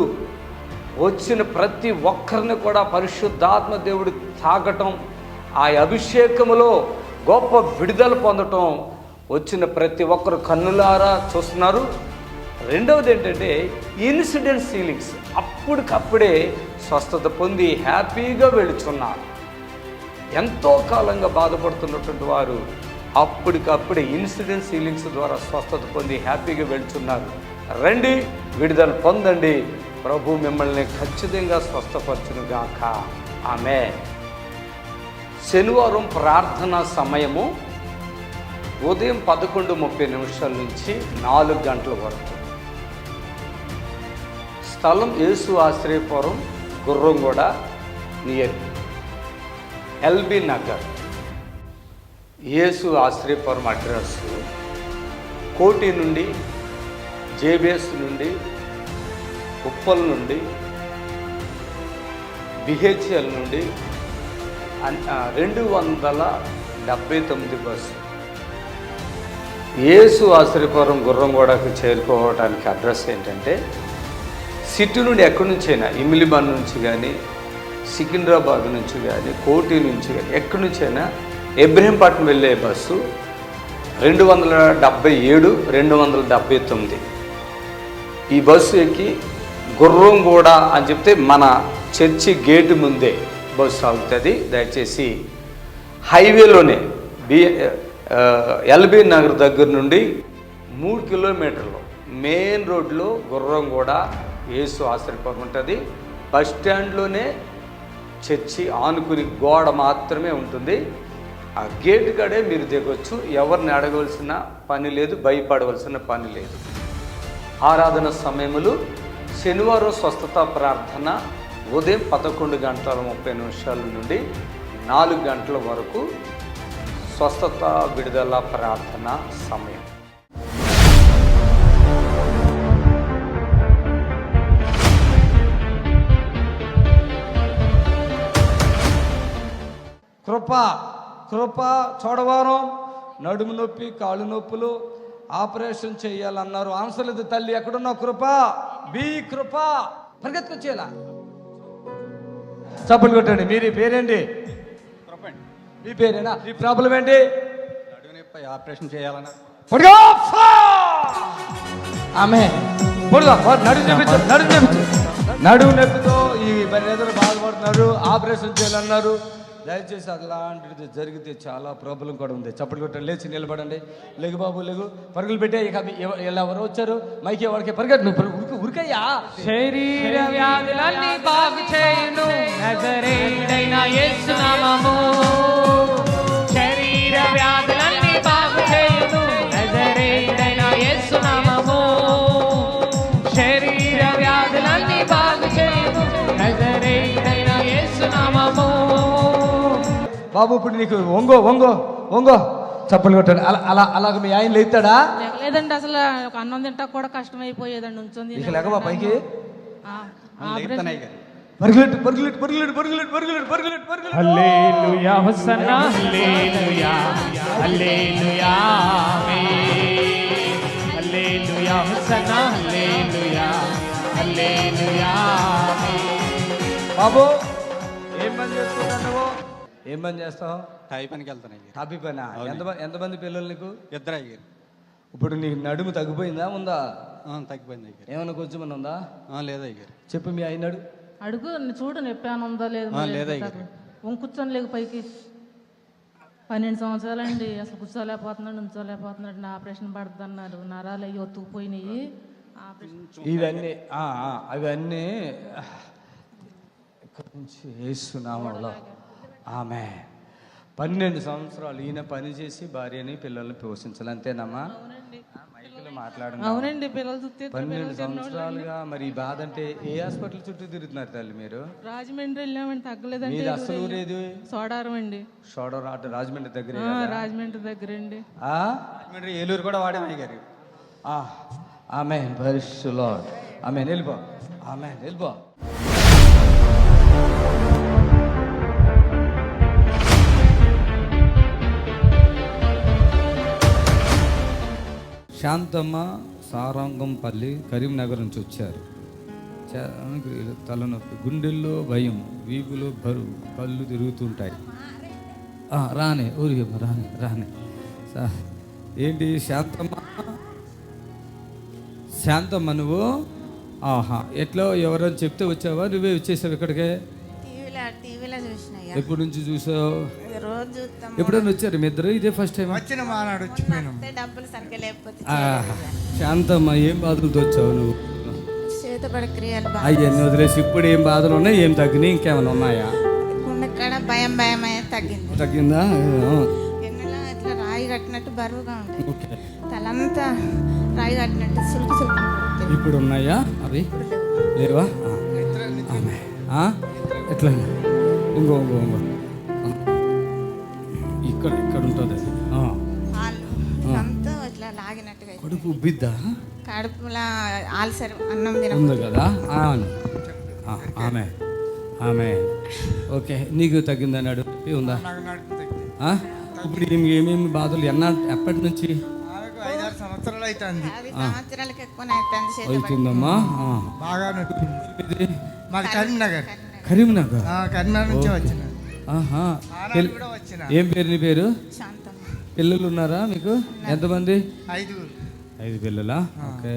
వచ్చిన ప్రతి ఒక్కరిని కూడా పరిశుద్ధాత్మ దేవుడు తాకటం, ఆ అభిషేకములో గొప్ప విడుదల పొందటం వచ్చిన ప్రతి ఒక్కరు కన్నులారా చూస్తున్నారు. రెండవది ఏంటంటే ఇన్సిడెంట్ హీలింగ్స్. అప్పటికప్పుడే స్వస్థత పొంది హ్యాపీగా వెళుతున్నారు. ఎంతో కాలంగా బాధపడుతున్నటువంటి వారు అప్పటికప్పుడే ఇన్సిడెంట్ హీలింగ్స్ ద్వారా స్వస్థత పొంది హ్యాపీగా వెళుతున్నారు. రండి, విడుదల పొందండి. ప్రభు మిమ్మల్ని ఖచ్చితంగా స్వస్థపరచునుగాక. ఆమేన్. శనివారం ప్రార్థనా సమయము ఉదయం 11:30 నుంచి 4 గంటల వరకు. స్థలం యేసు ఆశ్రయపురం గుర్రంగూడ నియర్ ఎల్బీ నగర్. యేసు ఆశ్రయపురం అడ్రస్ కోటి నుండి, జేబిఎస్ నుండి, ఉప్పల్ నుండి, బిహెచ్ఎల్ నుండి 279 బస్సు. యేసు ఆశ్రయపురం గుర్రంగూడకు చేరుకోవడానికి అడ్రస్ ఏంటంటే సిటీ నుండి ఎక్కడి నుంచైనా, ఇమిలిబన్ నుంచి కానీ, సికింద్రాబాద్ నుంచి కానీ, కోటి నుంచి కానీ, ఎక్కడి నుంచైనా ఇబ్రహీంపట్నం వెళ్ళే బస్సు 277, 279. ఈ బస్సు ఎక్కి గుర్రంగూడ అని చెప్తే మన చర్చి గేటు ముందే బస్సు ఆగుతుంది. దయచేసి హైవేలోనే ఎల్బీ నగర్ దగ్గర నుండి 3 కిలోమీటర్లు మెయిన్ రోడ్లో గుర్రంగూడ యేసు ఆశ్రయపురం ఉంటుంది. బస్ స్టాండ్లోనే చర్చి ఆనుకుని గోడ మాత్రమే ఉంటుంది. ఆ గేటు కాడే మీరు దిగొచ్చు. ఎవరిని అడగవలసిన పని లేదు, భయపడవలసిన పని లేదు. ఆరాధన సమయములు శనివారం స్వస్థత ప్రార్థన ఉదయం 11:30 నుండి 4 గంటల వరకు స్వస్థత, విడుదల ప్రార్థన సమయం. కృప చూడవారం, నడుము నొప్పి, కాళ్ళు నొప్పులు, ఆపరేషన్ చేయాలన్నారు. ఆన్సర్ లేదు. తల్లి ఎక్కడున్నావు? కృప పరిగెత్తుకొచ్చేలా చప్పట్లు కొట్టండి. మీరు పేరేంటి? మీ పేరేనా? మీ ప్రాబ్లం ఏంటి?
ఆపరేషన్ చేయాలన్నా
ఆమె నడుము నొప్పితో ఈ మరి ఎదురు బాధపడుతున్నారు. ఆపరేషన్ చేయాలన్నారు.
దయచేసి అలాంటిది జరిగితే చాలా ప్రాబ్లం కూడా ఉంది. చప్పట్లు కొట్టండి, లేచి నిలబడండి. లేగు బాబు లేగు, పరుగులు పెట్టే. ఇక ఎవరు వచ్చారు? మైకి ఎవరికి పరిగెట్టు, నువ్వు ఉరికయ్యా.
శరీర వ్యాధులన్నీ బాగు చేయును నజరేయుడైన యేసు నామము. శరీర వ్యాధులన్నీ బాగు చేయును నజరేయుడైన యేసు నామము. శరీర వ్యాధులన్నీ బాగు చేయును నజరేయుడైన యేసు నామము.
బాబు ఇప్పుడు నీకు వంగో వంగో వంగో, చప్పట్లు కొట్టండి. అలాగ మీ ఆయన లేస్తాడా?
లేదండి, అసలు అన్నం తింటా కూడా కష్టమైపోయేదండి. ఉంచుంది
ఇక లేకవా పైకి.
లేపుతానయ్య గారు.
పరుగులెట్టు పరుగులెట్టు పరుగులెట్టు పరుగులెట్టు పరుగులెట్టు పరుగులెట్టు పరుగులెట్టు.
హల్లెలూయా హోసన్నా హల్లెలూయా హల్లెలూయా ఆమేన్. హల్లెలూయా హోసన్నా హల్లెలూయా హల్లెలూయా ఆమేన్.
బాబు ఏం పని చేస్తున్నావు నువ్వు? ఏం పని చేస్తావు?
టై పనికి వెళ్తాను అయ్యారు.
టాపీ పైన. ఎంతమంది పిల్లలు నీకు?
2 అయ్యారు.
ఇప్పుడు నీ నడుము తగ్గిపోయిందా ఉందా?
తగ్గిపోయింది అయ్యారు.
ఏమైనా కొంచెం ఉందా?
లేదా అయ్యారు.
చెప్పు మీ ఆయన
అడుగు, చూడు నొప్పాను ఉందా లేదు.
లేదా అయ్యారు.
కూర్చొని లేక పైకి 12 సంవత్సరాలండి, అసలు కూర్చోలేకపోతున్నాడు, ఉంచోలేకపోతున్నాడు. నా ఆపరేషన్ పడుతుంది అన్నారు. నరాలు అయ్యి ఒత్తుకుపోయినాయి.
ఇవన్నీ అవన్నీ ఇక్కడి నుంచి వేస్తున్నామలో ఆమె 12 సంవత్సరాలు ఈయన పని చేసి భార్యని పిల్లల్ని పోషించాలి, అంతేనమ్మా? మాట్లాడండి.
అవునండి, పిల్లలు చూస్తే
12 సంవత్సరాలుగా. మరి ఈ బాధ అంటే ఏ హాస్పిటల్ చుట్టూ తిరుగుతున్నారు తల్లి మీరు?
రాజమండ్రి వెళ్ళామండి, తగ్గలేదండి.
మీరు అసలు ఊరేది?
సోడారం అండి.
సోడారం అటు రాజమండ్రి దగ్గర.
రాజమండ్రి దగ్గర అండి.
రాజమండ్రి ఏలూరు కూడా వాడాం అయ్యారు.
ఆమేన్, పరిశుద్ధ లార్డ్. ఆమేన్. వెళ్ళిపో. ఆమేన్, వెళ్ళిపో. శాంతమ్మ సారంగంపల్లి కరీంనగర్ నుంచి వచ్చారు. తలనొప్పి, గుండెల్లో భయం, వీపులో బరువు, కళ్ళు తిరుగుతుంటాయి. రానే ఊరికమ్మ, రానే రానే. ఏంటి శాంతమ్మ నువ్వు? ఎట్లా ఎవరైనా చెప్తే వచ్చావా? నువ్వే వచ్చేసావు ఇక్కడికే?
టీవీలో చూసినా.
ఎప్పటి నుంచి చూసావు?
రోజు చూస్తాం.
ఎప్పుడైనా వచ్చారు మీ ఇద్దరు? ఇదే ఫస్ట్ టైం
వచ్చిన మానాడు వచ్చిపోయినాం.
డబ్బులు సరిగ్గా లేకపోతే.
శాంతమ్మ ఏం బాధలతో వచ్చావు నువ్వు?
చేతబడి క్రియలు
అయ్యన్ని వదిలేసి ఇప్పుడు ఏం బాధలు ఉన్నాయి? ఏం తగ్గినాయి? ఇంకేమైనా ఉన్నాయా?
ఇక్కడ భయం భయం తగ్గింది.
తగ్గిందా?
ఎన్నెలా ఇట్లా రాయి కట్టినట్టు బరువుగా ఉంటుంది. తలంతా రాయి కట్టినట్టు సులుకు సులుకు.
ఇప్పుడు ఉన్నాయా అవి? లేవా? ఎట్లా? ఇంకో ఇక్కడ ఉంటుంది అది.
ఇట్లా లాగినట్టుగా
కడుపు ఉబ్బిద్దా?
కడుపులా ఆల్సర్ అన్నం
ఉంది కదా. ఆమె ఓకే. నీకు తగ్గిందని అడుగు ఉందా? ఇప్పుడు ఏమేమి బాధలు ఎప్పటి నుంచి?
5-6 సంవత్సరాలు అవుతుంది.
సంవత్సరాలకు ఎక్కువ
అవుతుందమ్మా.
బాగా నొప్పి. మాది కరీంనగర్.
కరీంనగర్
నుంచి వచ్చిన.
ఏం పేరు నీ పేరు? పిల్లలు ఉన్నారా మీకు? ఎంతమంది? 5 పిల్లలా? ఓకే.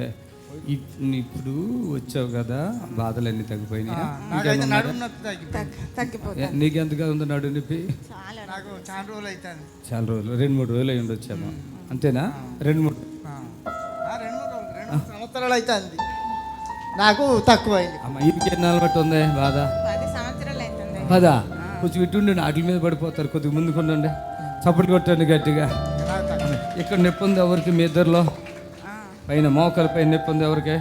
ఇప్పుడు వచ్చావు కదా, బాధలన్నీ తగ్గిపోయినాయా? నీకెంతగా ఉందో నడు నొప్పి?
చాలా రోజులు అవుతుంది.
చాలా రోజులు, 2-3 రోజులు అయి ఉండొచ్చామా? అంతేనా? 2-3
సంవత్సరాలు అవుతుంది. నాకు తక్కువైంది.
ఇంటికి ఎన్నాళ్ళు బట్టి ఉంది బాధ?
10 సంవత్సరాలు అవుతుంది.
10? కొంచెం ఇటుండి వాటి మీద పడిపోతారు. కొద్దిగా ముందుకు ఉండండి, చప్పట్లు కొట్టండి గట్టిగా. ఇక్కడ నొప్పి ఉంది ఎవరికి? మీ ఇద్దరిలో పైన మోకాల పైన నొప్పి ఉంది ఎవరికి?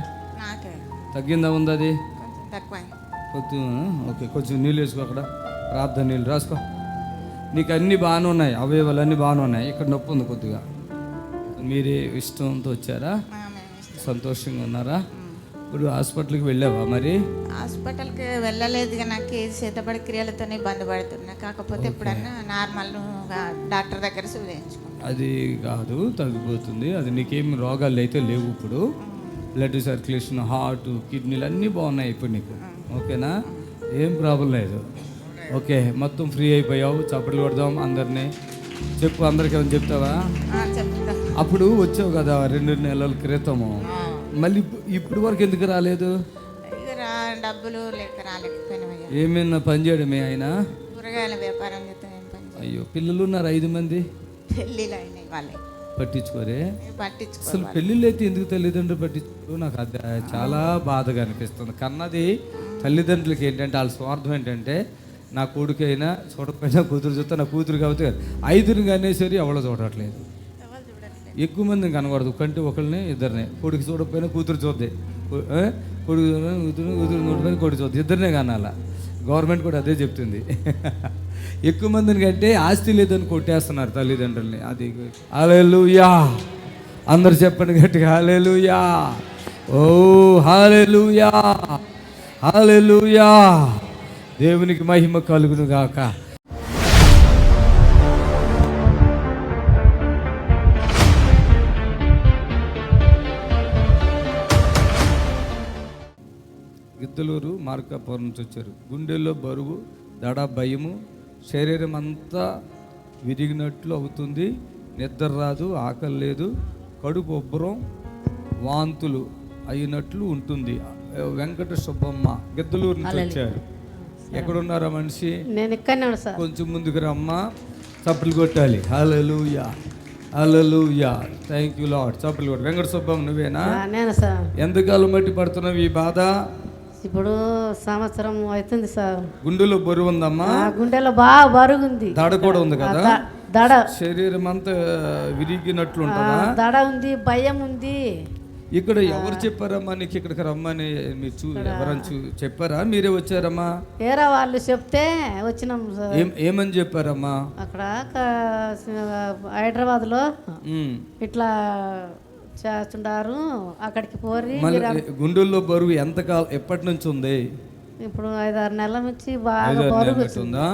తగ్గిందా? ఉంది అది? కొద్దిగా ఓకే. కొంచెం నీళ్ళు వేసుకో, అక్కడ ప్రార్థన నీళ్ళు రాసుకో. నీకు అన్నీ బాగానే ఉన్నాయి, అవయవాలు అన్నీ బాగానే ఉన్నాయి. ఇక్కడ నొప్పి ఉంది కొద్దిగా. మీరే ఇష్టంతో వచ్చారా? సంతోషంగా ఉన్నారా? ఇప్పుడు హాస్పిటల్కి వెళ్ళావా? మరి
హాస్పిటల్కి వెళ్ళలేదు, నాకు చేతబడి క్రియలతో ఇబ్బంది పడుతున్నా. కాకపోతే ఎప్పుడన్నా నార్మల్ డాక్టర్ దగ్గర చూపించుకున్నాను.
అది కాదు, తగ్గిపోతుంది. అది నీకేం రోగాలు అయితే లేవు. ఇప్పుడు బ్లడ్ సర్క్యులేషన్, హార్ట్, కిడ్నీలు అన్నీ బాగున్నాయి ఇప్పుడు నీకు. ఓకేనా? ఏం ప్రాబ్లం లేదు. ఓకే, మొత్తం ఫ్రీ అయిపోయావు. చప్పట్లు కొడదాం అందరినీ. చెప్పు, అందరికి ఏమైనా చెప్తావా? అప్పుడు వచ్చావు కదా 2 నెలల క్రితము, మళ్ళీ ఇప్పుడు వరకు ఎందుకు రాలేదు?
డబ్బులు లేక రాలేకపోయినా.
ఏమైనా పని చేయడమే ఆయన?
కూరగాయల వ్యాపారం
అయ్యో, పిల్లలు ఉన్నారు 5 మంది,
పెళ్ళిళ్ళు అయినాయి వాళ్ళే
పట్టించుకోరే.
పట్టించుకో.
అసలు పెళ్ళిళ్ళు అయితే ఎందుకు తల్లిదండ్రులు పట్టించుకో? నాకు అది చాలా బాధగా అనిపిస్తుంది. కన్నది తల్లిదండ్రులకి ఏంటంటే వాళ్ళ స్వార్థం ఏంటంటే, నా కొడుకైనా చూడకపోయినా కూతురు చూస్తే నా కూతురు కాబట్టి 5 అనేసరి ఎవరో చూడట్లేదు. ఎక్కువ మందిని కనకూడదు, కంటే ఒకరిని ఇద్దరిని. కొడుకు చూడకపోయినా కూతురు చూద్ది, కొడుకు కూతురు చూడకపోయినా కొడుకు చూద్ది, ఇద్దరినే కనాల. గవర్నమెంట్ కూడా అదే చెప్తుంది. ఎక్కువ మందిని కంటే ఆస్తి లేదని కొట్టేస్తున్నారు తల్లిదండ్రుల్ని. అది హల్లెలూయా, అందరు చెప్పండి గట్టిగా హల్లెలూయా. ఓ హల్లెలూయా, హల్లెలూయా. దేవునికి మహిమ కలుగును గాక. గిద్దలూరు మార్కాపురం నుంచి వచ్చారు. గుండెల్లో బరువు, దడ, భయము, శరీరం అంతా విరిగినట్లు అవుతుంది, నిద్ర రాదు, ఆకలి లేదు, కడుపు ఉబ్బరం, వాంతులు అయినట్లు ఉంటుంది. వెంకట సుబ్బమ్మ గిద్దలూరు నుంచి వచ్చారు. ఎక్కడున్నారా మనిషి?
నేను ఇక్కడనే ఉన్నా సార్.
కొంచెం ముందుకు రమ్మా, చప్పలు కొట్టాలి. హల్లెలూయా, హల్లెలూయా, థ్యాంక్ యూ లార్డ్. చప్పలు కొట్టు. వెంకట సుబ్బమ్మ నువ్వేనా?
నేను సార్.
ఎంతకాలం బట్టి పడుతున్నావు ఈ బాధ?
ఇప్పుడు సంవత్సరం అవుతుంది సార్.
గుండెలో బరువు ఉందమ్మా?
గుండెలో బాగా బరువు ఉంది.
దడ కూడా ఉంది కదా?
దడ,
శరీరం అంతా విరిగినట్లు ఉంటుందా?
దడ ఉంది, భయం ఉంది.
ఇక్కడ ఎవరు చెప్పారమ్మా నీకు ఇక్కడికి రమ్మని? మీరు ఎవరని చెప్పారా, మీరే వచ్చారమ్మా?
వేరే వాళ్ళు చెప్తే వచ్చినాం సార్.
ఏమని చెప్పారమ్మా?
అక్కడ హైదరాబాద్లో ఇట్లా చేస్తుంటారు, అక్కడికి పోరి.
గుండెల్లో బరువు ఎప్పటి నుంచి ఉంది?
ఇప్పుడు 5-6 నెలల నుంచి బాగా బరువు ఉందా?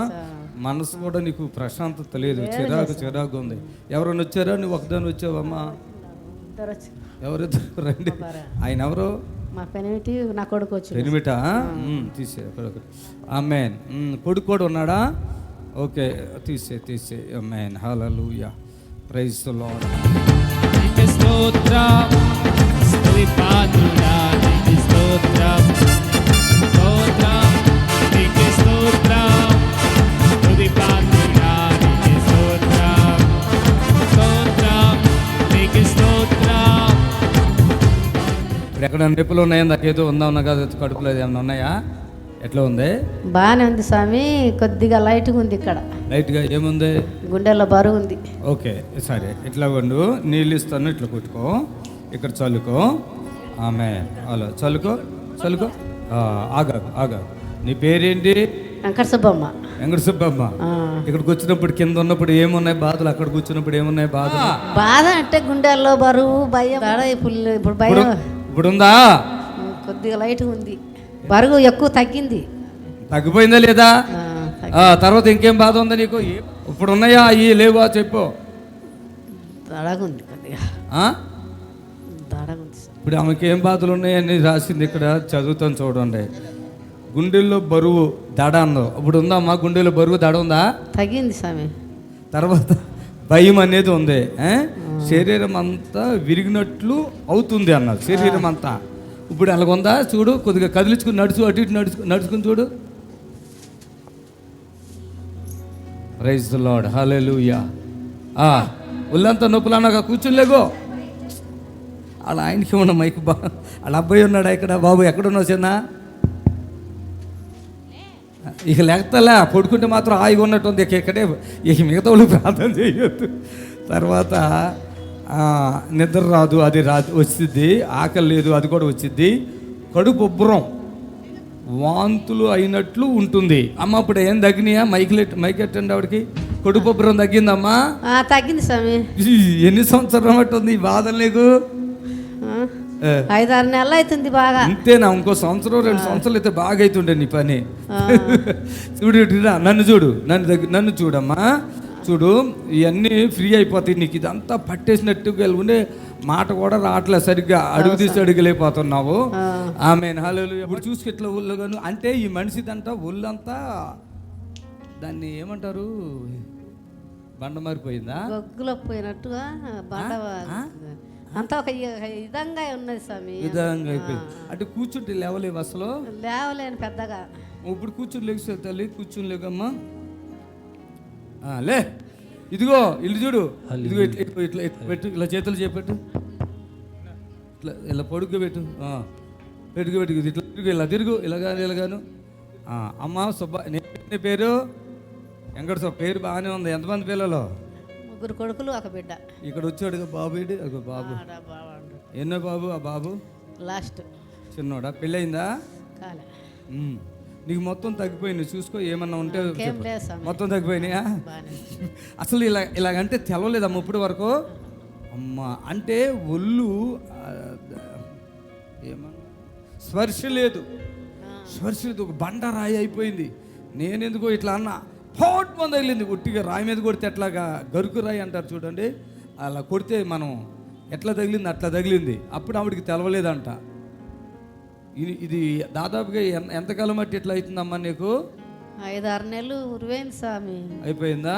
మనసు కూడా నీకు ప్రశాంతత లేదు, చిరాకు ఉంది. ఎవరైనా వచ్చారా? నువ్వు ఒకదాని వచ్చావమ్మా? ఎవరిద్దరు రండి. ఆయన ఎవరు?
మా పెనిమిటి, నా కొడుకు వచ్చి.
పెనిమిటా? తీసే కొడుకు. ఆమేన్. కొడుకు కూడా ఉన్నాడా? ఓకే, తీసే. ఆమేన్, హల్లెలూయా, ప్రైజ్ ది లార్డ్.
స్తోత్రం, స్తుతి పాత్రుడా నీకు స్తోత్రం, స్తోత్రం నీకు స్తోత్రం, స్తుతి పాత్రుడా నీకు స్తోత్రం, స్తోత్రం నీకు స్తోత్రం.
ఇప్పుడు ఎక్కడ నొప్పులు ఉన్నాయా? నాకేదో ఉందా కదా, కడుపులో ఏమైనా ఉన్నాయా? ఎట్లా ఉంది?
బాగానే ఉంది స్వామి, కొద్దిగా లైట్గా ఉంది. ఇక్కడ
లైట్గా ఏముంది?
గుండెల్లో బరువు ఉంది.
ఓకే, సరే, ఇట్లా వండు, నీళ్ళు ఇస్తాను, ఇట్లా కొట్టుకో, ఇక్కడ చల్లుకో. ఆమె అలా చల్లుకో. ఆగా. నీ పేరేంటి?
వెంకట సుబ్బమ్మ.
వెంకట సుబ్బమ్మ. ఇక్కడికి వచ్చినప్పుడు కింద ఉన్నప్పుడు ఏమున్నాయి బాధలు? అక్కడ కూర్చున్నప్పుడు ఏమున్నాయి బాధలు?
బాధ అంటే గుండెల్లో బరువు, భయం. ఇప్పుడు భయం
ఇప్పుడు ఉందా?
కొద్దిగా లైట్గా ఉంది. బరువు ఎక్కువ తగ్గింది.
తగ్గిపోయిందా లేదా? తర్వాత ఇంకేం బాధ ఉందా నీకు? ఇప్పుడు ఉన్నాయా? అయ్యి లేవా చెప్పు.
దడగుంది కొద్దిగా. దడగుంది.
ఇప్పుడు ఆమెకి ఏం బాధలు ఉన్నాయని రాసింది ఇక్కడ, చదువుతాను చూడండి. గుండెల్లో బరువు, దడ అన్నావు. ఇప్పుడు ఉందా అమ్మా? గుండెల్లో బరువు, దడ ఉందా?
తగ్గింది స్వామి.
తర్వాత భయం అనేది ఉంది. శరీరం అంతా విరిగినట్లు అవుతుంది అన్నారు. శరీరం అంతా ఇప్పుడు అలాగుందా? చూడు, కొద్దిగా కదిలించుకుని నడుచు, అటు ఇటు నడుచుకుని చూడు. ప్రైజ్ ది లార్డ్, హల్లెలూయా. ఒళ్ళంతా నొప్పులన్నాక కూర్చునిలేగో. అలా ఆయనకి ఉన్న మైక్ వాళ్ళ అబ్బాయి ఉన్నాడా ఇక్కడ? బాబు ఎక్కడున్నావు చిన్న? ఇక లేకతలే, పడుకుంటే మాత్రం హాయిగా ఉన్నట్టుంది. ఇక్కడే ఇక మిగతా వాళ్ళు ప్రార్థన చేయొద్దు. తర్వాత నిద్ర రాదు, అది వచ్చింది. ఆకలి లేదు, అది కూడా వచ్చింది. కడుపు ఉబ్బరం, వాంతులు అయినట్లు ఉంటుంది. అమ్మ ఇప్పుడు ఏం తగ్గినాయా? మైక్ ఎట్టండి ఆవిడకి. కడుపు ఉబ్బరం తగ్గిందమ్మా?
తగ్గింది స్వామి.
ఎన్ని సంవత్సరం ఉంటుంది ఈ బాధలు నీకు?
5-6 నెలలు అవుతుంది బాగా.
అంతేనా? ఇంకో సంవత్సరం 2 సంవత్సరాలు అయితే బాగా అవుతుండే నీ పని. చూడు, నన్ను చూడమ్మా, చూడు, ఇవన్నీ ఫ్రీ అయిపోతాయి నీకు. ఇదంతా పట్టేసినట్టుగా ఉండే మాట కూడా రావట్లేదు సరిగ్గా. అడుగు తీసి అడుగులేకపోతున్నావు. ఆమేన్, హల్లెలూయా. ఇప్పుడు చూసి ఇట్లా ఒళ్ళుగాను అంటే ఈ మనిషిదంతా ఒళ్ళంతా దాన్ని ఏమంటారు? బండ మారిపోయిందా?
గొగ్గులో పోయినట్టుగా బండ అంతా ఒక విధంగా ఉన్నది స్వామి.
విధంగా అయిపోయింది అంటే కూర్చుంటే లేవలేవు అసలు?
లేవలేను పెద్దగా.
ఇప్పుడు కూర్చుని లేకపోతే తల్లి, కూర్చుని లేకమ్మా. లే, ఇదిగో ఇల్లు చూడు, ఇదిగో ఇట్లా ఇట్లా ఇట్లా పెట్టు, ఇలా చేతులు చేపెట్టు, ఇట్లా ఇలా పొడుగు పెట్టు, పెట్టుకు పెట్టుకు, ఇట్లా తిరుగు, ఇలా తిరుగు, ఇలాగాను. అమ్మ సుబ్బ, నీ పేరు వెంకట పేరు బాగానే ఉంది. ఎంతమంది పిల్లలు?
3 కొడుకులు 1 బిడ్డ.
ఇక్కడ వచ్చాడు బాబు, ఏంటి బాబు? ఎన్నో బాబు? ఆ బాబు
లాస్ట్
చిన్నోడా? పెళ్ళయిందా?
కాలే.
నీకు మొత్తం తగ్గిపోయింది, చూసుకో, ఏమన్నా ఉంటే
లేదు.
మొత్తం తగ్గిపోయినాయా? అసలు ఇలాగంటే తెలవలేదమ్మ ఇప్పటి వరకు. అమ్మ అంటే ఒళ్ళు ఏమన్నా స్పర్శ లేదు, ఒక బండరాయి అయిపోయింది. నేనెందుకో ఇట్లా అన్నా, హోట్ మంది తగిలింది. ఒట్టిగా రాయి మీద కొడితే ఎట్లాగా గరుకు రాయి అంటారు చూడండి, అలా కొడితే మనం ఎట్లా తగిలింది అట్లా తగిలింది. అప్పుడు ఆవిడికి తెలవలేదంట. ఇది దాదాపుగా ఎంతకాలం బట్టి ఇట్లా అవుతుందమ్మా నీకు?
5-6 నెలలు ఉరివైంది స్వామి.
అయిపోయిందా?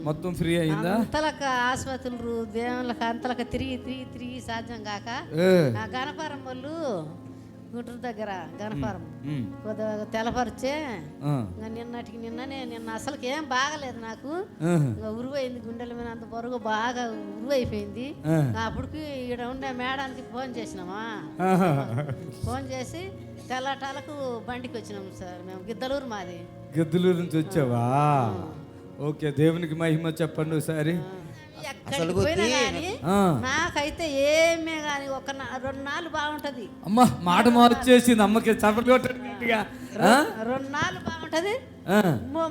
మొత్తం ఫ్రీ అయిందా?
అంతలకు ఆసుపత్రులు దేవుళ్ళకి అంతలకు తిరిగి సాధ్యం కాక గణపారం వాళ్ళు గుంటూరు దగ్గర గణపారం కొద్దిగా తెల్లపరిచే నిన్న అసలుకి ఏం బాగలేదు నాకు. ఉరువైంది, గుండెల మీద అంత బరువు బాగా ఉరువైపోయింది. అప్పటికి ఇక్కడ ఉండే మేడానికి ఫోన్ చేసినామా, ఫోన్ చేసి తెల్లటాలకు బండికి వచ్చినాము సార్. మేము గిద్దలూరు, మాది
గిద్దలూరు నుంచి వచ్చావా? ఓకే, దేవునికి మహిమ చెప్పండి ఒకసారి.
ఎక్కడికి పోయినా కానీ నాకైతే ఏమే కానీ 2 నాళ్ళు బాగుంటది.
అమ్మ మాట మార్చేసింది అమ్మకి, చప్పట్లు కొట్టండి.
2 నాళ్ళు బాగుంటది,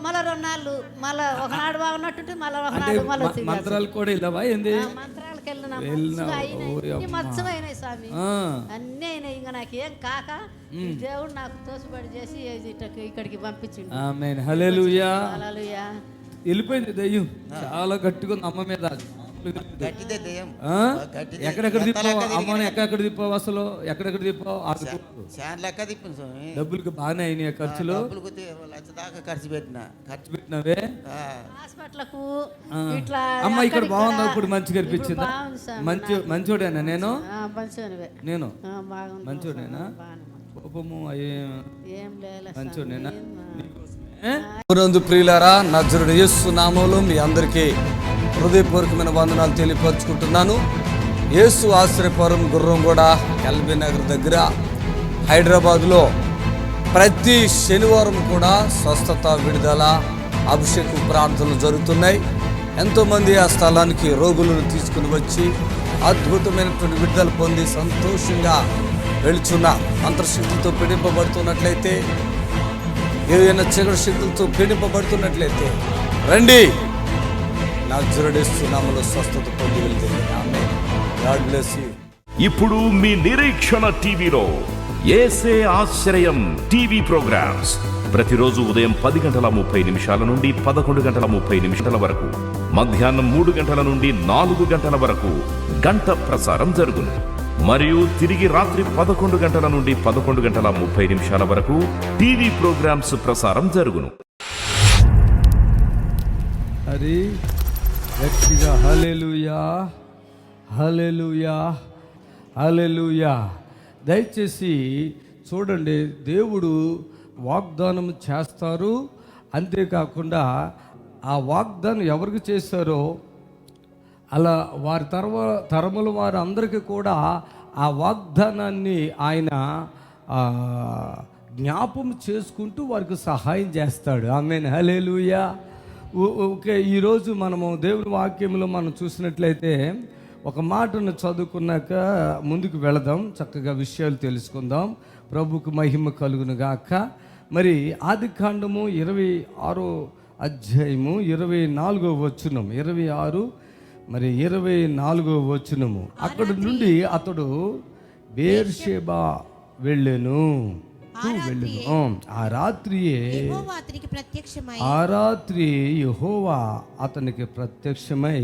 మళ్ళీ 2 నాళ్ళు మళ్ళీ ఒకనాడు బాగున్నట్టు మళ్ళీ
మంత్రాలు కూడా వెళ్ళవా? ఏంది
మంత్రాలకు మచ్చమైనాయి స్వామి, అన్నీ అయినాయి. ఇంకా నాకేం కాక దేవుడు నాకు తోసిబడి చేసి ఇక్కడికి పంపించిండు.
ఆమేన్, హల్లెలూయా. వెళ్ళిపోయింది దయ్యం, చాలా గట్టిగా ఉంది అమ్మ మీద. ఎక్కడెక్కడ తిప్పావు అమ్మని? ఎక్కడెక్కడ తిప్పావు? అసలు ఎక్కడెక్కడ తిప్పావు? డబ్బులకి బాగానే అయినాయి ఖర్చులు?
ఖర్చు
పెట్టినవే
హాస్పిటల్కు.
అమ్మ ఇక్కడ బాగుందా? ఇప్పుడు మంచిగా అనిపించిందా? మంచోడేనా? నేను మంచోడేనా? కోపము మంచోడేనా?
ప్రియులారా, నజరుడు యేసు నామములో మీ అందరికీ హృదయపూర్వకమైన వందనాలు తెలియపరుచుకుంటున్నాను. యేసు ఆశ్రయపురం గుర్రంగూడ ఎల్బీ నగర్ దగ్గర హైదరాబాద్లో ప్రతి శనివారం కూడా స్వస్థత, విడుదల, అభిషేకం ప్రార్థనలు జరుగుతున్నాయి. ఎంతోమంది ఆ స్థలానికి రోగులను తీసుకుని వచ్చి అద్భుతమైనటువంటి విడుదల పొంది సంతోషంగా వెళుచున్న అంతర్శక్తులతో పీడింపబడుతున్నట్లయితే, ఏదైనా చీకటి శక్తులతో పీడింపబడుతున్నట్లయితే రండి, నజరేయుడు యేసు నామములో స్వస్థత పొంది వెళ్తుంది. ఆమేన్. God bless you.
ఇప్పుడు మీ నిరీక్షణ టీవీలో యేసే ఆశ్రయం టీవీ ప్రోగ్రామ్స్ ప్రతిరోజు ఉదయం 10:30 నుండి 11:30 వరకు, మధ్యాహ్నం 3 గంటల నుండి 4 గంటల వరకు గంట ప్రసారం జరుగును. మరియు తిరిగి రాత్రి 11 గంటల నుండి 11:30 వరకు టీవీ ప్రోగ్రామ్స్ ప్రసారం జరుగును.
అది గట్టిగా హల్లెలూయా, హల్లెలూయా, హల్లెలూయా. దయచేసి చూడండి, దేవుడు వాగ్దానం చేస్తారు. అంతేకాకుండా ఆ వాగ్దానం ఎవరికి చేశారో అలా వారి తరముల వారు అందరికీ కూడా ఆ వాగ్దానాన్ని ఆయన జ్ఞాపం చేసుకుంటూ వారికి సహాయం చేస్తాడు. ఆమేన్, హల్లెలూయా. ఓకే, ఈరోజు మనము దేవుని వాక్యంలో మనం చూసినట్లయితే ఒక మాటను చదువుకున్నాక ముందుకు వెళదాం, చక్కగా విషయాలు తెలుసుకుందాం. ప్రభుకు మహిమ కలుగును గాక. మరి ఆదికాండము 26వ అధ్యాయము 24వ వచనం, 26 మరి 24వ వచనము. అక్కడ నుండి అతడు బేర్షెబా వెళ్ళెను. ఆ రాత్రి యెహోవా అతనికి ప్రత్యక్షమై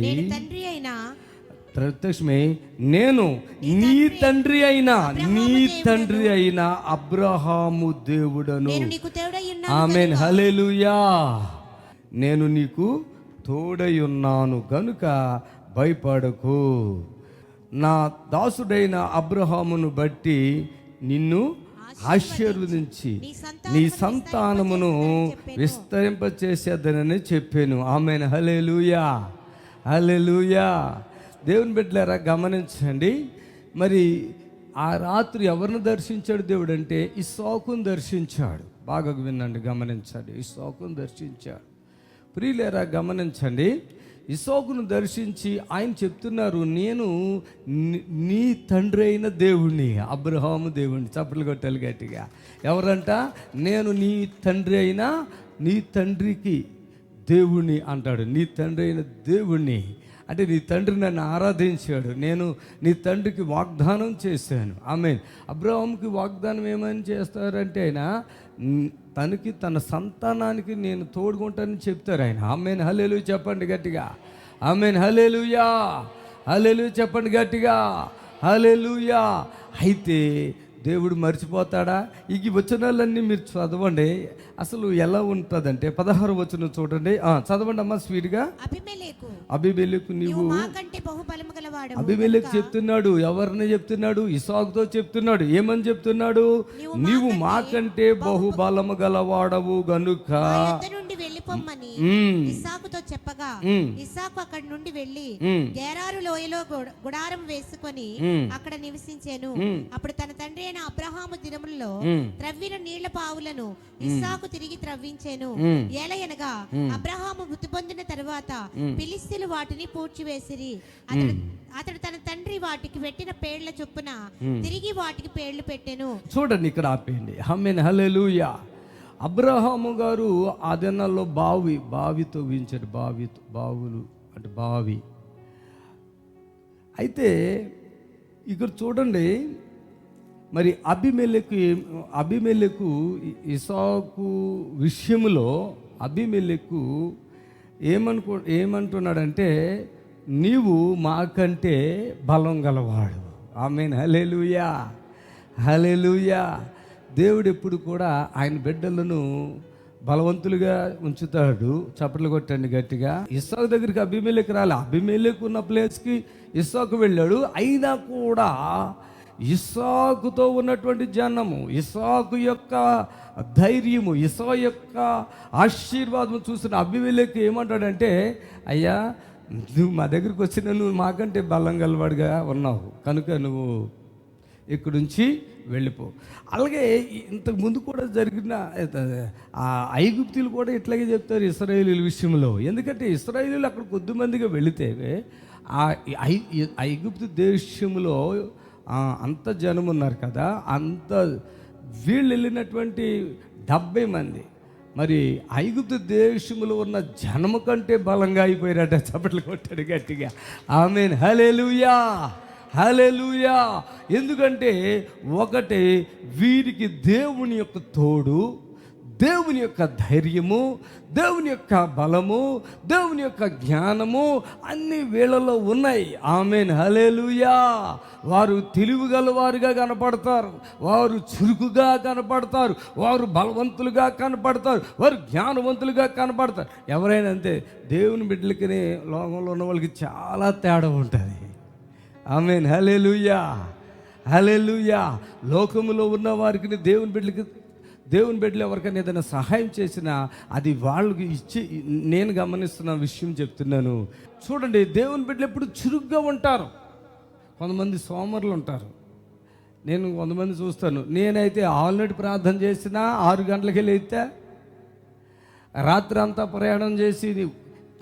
నేను నీ తండ్రి అయిన అబ్రహాము దేవుడను. ఆమేన్, హల్లెలూయా. నేను నీకు తోడై ఉన్నాను గనుక భయపడకు. నా దాసుడైన అబ్రహామును బట్టి నిన్ను ఆశీర్వదించి నీ సంతానమును విస్తరింపచేసేదనని చెప్పాను. ఆమేన్. హల్లెలూయా, హల్లెలూయా. దేవుని బిడ్డలారా గమనించండి. మరి ఆ రాత్రి ఎవరిని దర్శించాడు దేవుడు అంటే ఇస్సాకును దర్శించాడు. బాగా వినండి, గమనించండి. ఇస్సాకును దర్శించాడు. ప్రియులారా గమనించండి. ఇస్సాకును దర్శించి ఆయన చెప్తున్నారు, నేను నీ తండ్రి అయిన దేవుణ్ణి, అబ్రహాము దేవుణ్ణి. చప్పట్లు కొట్టాలి గట్టిగా. ఎవరంట? నేను నీ తండ్రి అయినా నీ తండ్రికి దేవుణ్ణి అంటాడు. నీ తండ్రి అయిన దేవుణ్ణి అంటే నీ తండ్రి నన్ను ఆరాధించాడు, నేను నీ తండ్రికి వాగ్దానం చేశాను. ఆమేన్. అబ్రహాముకి వాగ్దానం ఏమని చేస్తారంటే ఆయన తనకి తన సంతానానికి నేను తోడుకుంటానని చెప్తారు ఆయన. ఆమేన్. హల్లెలూయా చెప్పండి గట్టిగా. ఆమేన్. హల్లెలూయా, హల్లెలూయా చెప్పండి గట్టిగా. హల్లెలూయా. అయితే దేవుడు మర్చిపోతాడా? ఈ వచనాలన్నీ మీరు చదవండి. అసలు ఎలా ఉంటుందంటే 16వ వచనం చూడండి. చదవండి అమ్మా స్పీడ్గా. అబీమెలెకు నీవు అబీమెలెకు చెప్తున్నాడు. ఎవరిని చెప్తున్నాడు? ఇస్సాకుతో చెప్తున్నాడు. ఏమని చెప్తున్నాడు? నీవు మాకంటే బహుబలము గలవాడవు గనుక
ఇస్సాకుతో చెప్పగా ఇస్సాకు అక్కడి నుండి వెళ్లి గెరారు లోయలో గుడారం వేసుకొని అక్కడ నివసించాను. అప్పుడు తన తండ్రి అయిన అబ్రహాము దినములలో త్రవ్విన నీళ్ల పావులను ఇస్సాకు తిరిగి త్రవ్వించాను. ఏలయనగా అబ్రహాము మృతి పొందిన తరువాత ఫిలిష్తీయులు వాటిని పూడ్చివేసిరి. అతడు తన తండ్రి వాటికి పెట్టిన పేర్ల చొప్పున తిరిగి వాటికి పేర్లు పెట్టెను.
చూడండి, ఇక్కడ ఆపేయండి. ఆమేన్. హల్లెలూయా. అబ్రహాము గారు ఆ దినాల్లో బావి తవ్వించాడు. బావులు అంటే బావి. అయితే ఇక్కడ చూడండి, మరి అబీమెలెకు ఇస్సాకు విషయంలో అబీమెలెకు ఏమంటున్నాడంటే నీవు మాకంటే బలం గలవాడు. ఆమేన్. హల్లెలూయా, హల్లెలూయా. దేవుడు ఎప్పుడు కూడా ఆయన బిడ్డలను బలవంతులుగా ఉంచుతాడు. చప్పట్లు కొట్టండి గట్టిగా. ఇస్సాకు దగ్గరికి అబీమెలెకు రాలే. అబీమెలెకు ఉన్న ప్లేస్కి ఇస్సాకు వెళ్ళాడు. అయినా కూడా ఇస్సాకుతో ఉన్నటువంటి జనము, ఇస్సాకు యొక్క ధైర్యము, ఇస్సాకు యొక్క ఆశీర్వాదం చూసిన అబీమెలెకు ఏమంటాడంటే, అయ్యా నువ్వు మా దగ్గరికి వచ్చిన నువ్వు మాకంటే బలం గలవాడిగా ఉన్నావు కనుక నువ్వు ఇక్కడి నుంచి వెళ్ళిపో. అలాగే ఇంతకు ముందు కూడా జరిగిన ఆ ఐగుప్తీయులు కూడా ఇట్లాగే చెప్తారు ఇశ్రాయేలీయుల విషయంలో. ఎందుకంటే ఇశ్రాయేలీయులు అక్కడ కొద్దిమందిగా వెళితే ఆ ఐగుప్తు దేశంలో అంత జనం ఉన్నారు కదా, అంత వీళ్ళు వెళ్ళినటువంటి 70 మంది మరి ఐగుప్తు దేశంలో ఉన్న జనము కంటే బలంగా అయిపోయారట. చప్పట్లు కొట్టాడు గట్టిగా. ఆమేన్. హల్లెలూయా, హల్లెలూయా. ఎందుకంటే ఒకటి వీరికి దేవుని యొక్క తోడు, దేవుని యొక్క ధైర్యము, దేవుని యొక్క బలము, దేవుని యొక్క జ్ఞానము అన్ని వీళ్ళలో ఉన్నాయి. ఆమేన్. హల్లెలూయా. వారు తెలివిగలవారుగా కనపడతారు, వారు చురుకుగా కనపడతారు, వారు బలవంతులుగా కనపడతారు, వారు జ్ఞానవంతులుగా కనపడతారు. ఎవరైనా అంతే. దేవుని బిడ్డలకి లోకంలో ఉన్న వాళ్ళకి చాలా తేడా ఉంటుంది. ఆమేన్. హల్లెలూయా, హల్లెలూయా. లోకములో ఉన్న వారికి దేవుని బిడ్డలు ఎవరికైనా ఏదైనా సహాయం చేసినా అది వాళ్ళకి ఇచ్చి, నేను గమనిస్తున్న విషయం చెప్తున్నాను. చూడండి, దేవుని బిడ్డలు ఎప్పుడు చురుగ్గా ఉంటారు. కొంతమంది సోమరులు ఉంటారు. నేను కొంతమంది చూస్తాను. నేనైతే ఆల్రెడీ ప్రార్థన చేసినా 6 గంటలకి లేస్తే రాత్రి అంతా ప్రయాణం చేసి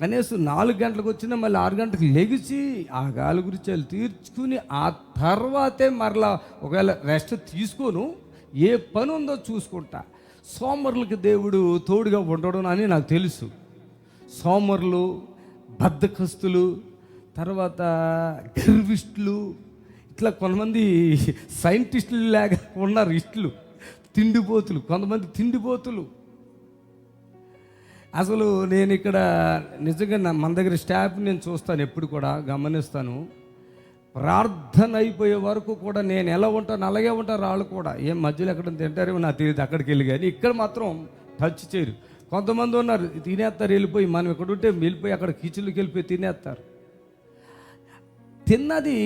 కనీసం 4 గంటలకు వచ్చినా మళ్ళీ 6 గంటలకు లెగిసి ఆ గాలి గురించి తీర్చుకుని ఆ తర్వాతే మరలా ఒకవేళ రెస్ట్ తీసుకోను, ఏ పని ఉందో చూసుకుంటా. సోమరులకి దేవుడు తోడుగా ఉండడం అని నాకు తెలుసు. సోమరులు, బద్ధకస్తులు, తర్వాత గర్విష్ఠులు, ఇట్లా కొంతమంది సైంటిస్టులు లాగా ఉన్నారు. ఇట్లు తిండిపోతులు, కొంతమంది తిండిపోతులు. అసలు నేను ఇక్కడ నిజంగా మన దగ్గర స్టాఫ్ నేను చూస్తాను, ఎప్పుడు కూడా గమనిస్తాను. ప్రార్థన అయిపోయే వరకు కూడా నేను ఎలా ఉంటాను అలాగే ఉంటారు వాళ్ళు కూడా. ఏం మధ్యలో ఎక్కడ తింటారేమో నాకు తెలియదు అక్కడికి వెళ్ళి, కానీ ఇక్కడ మాత్రం టచ్ చేయరు. కొంతమంది ఉన్నారు తినేస్తారు, వెళ్ళిపోయి మనం ఎక్కడ ఉంటే వెళ్ళిపోయి అక్కడ కిచెన్లోకి వెళ్ళిపోయి తినేస్తారు. తిన్నది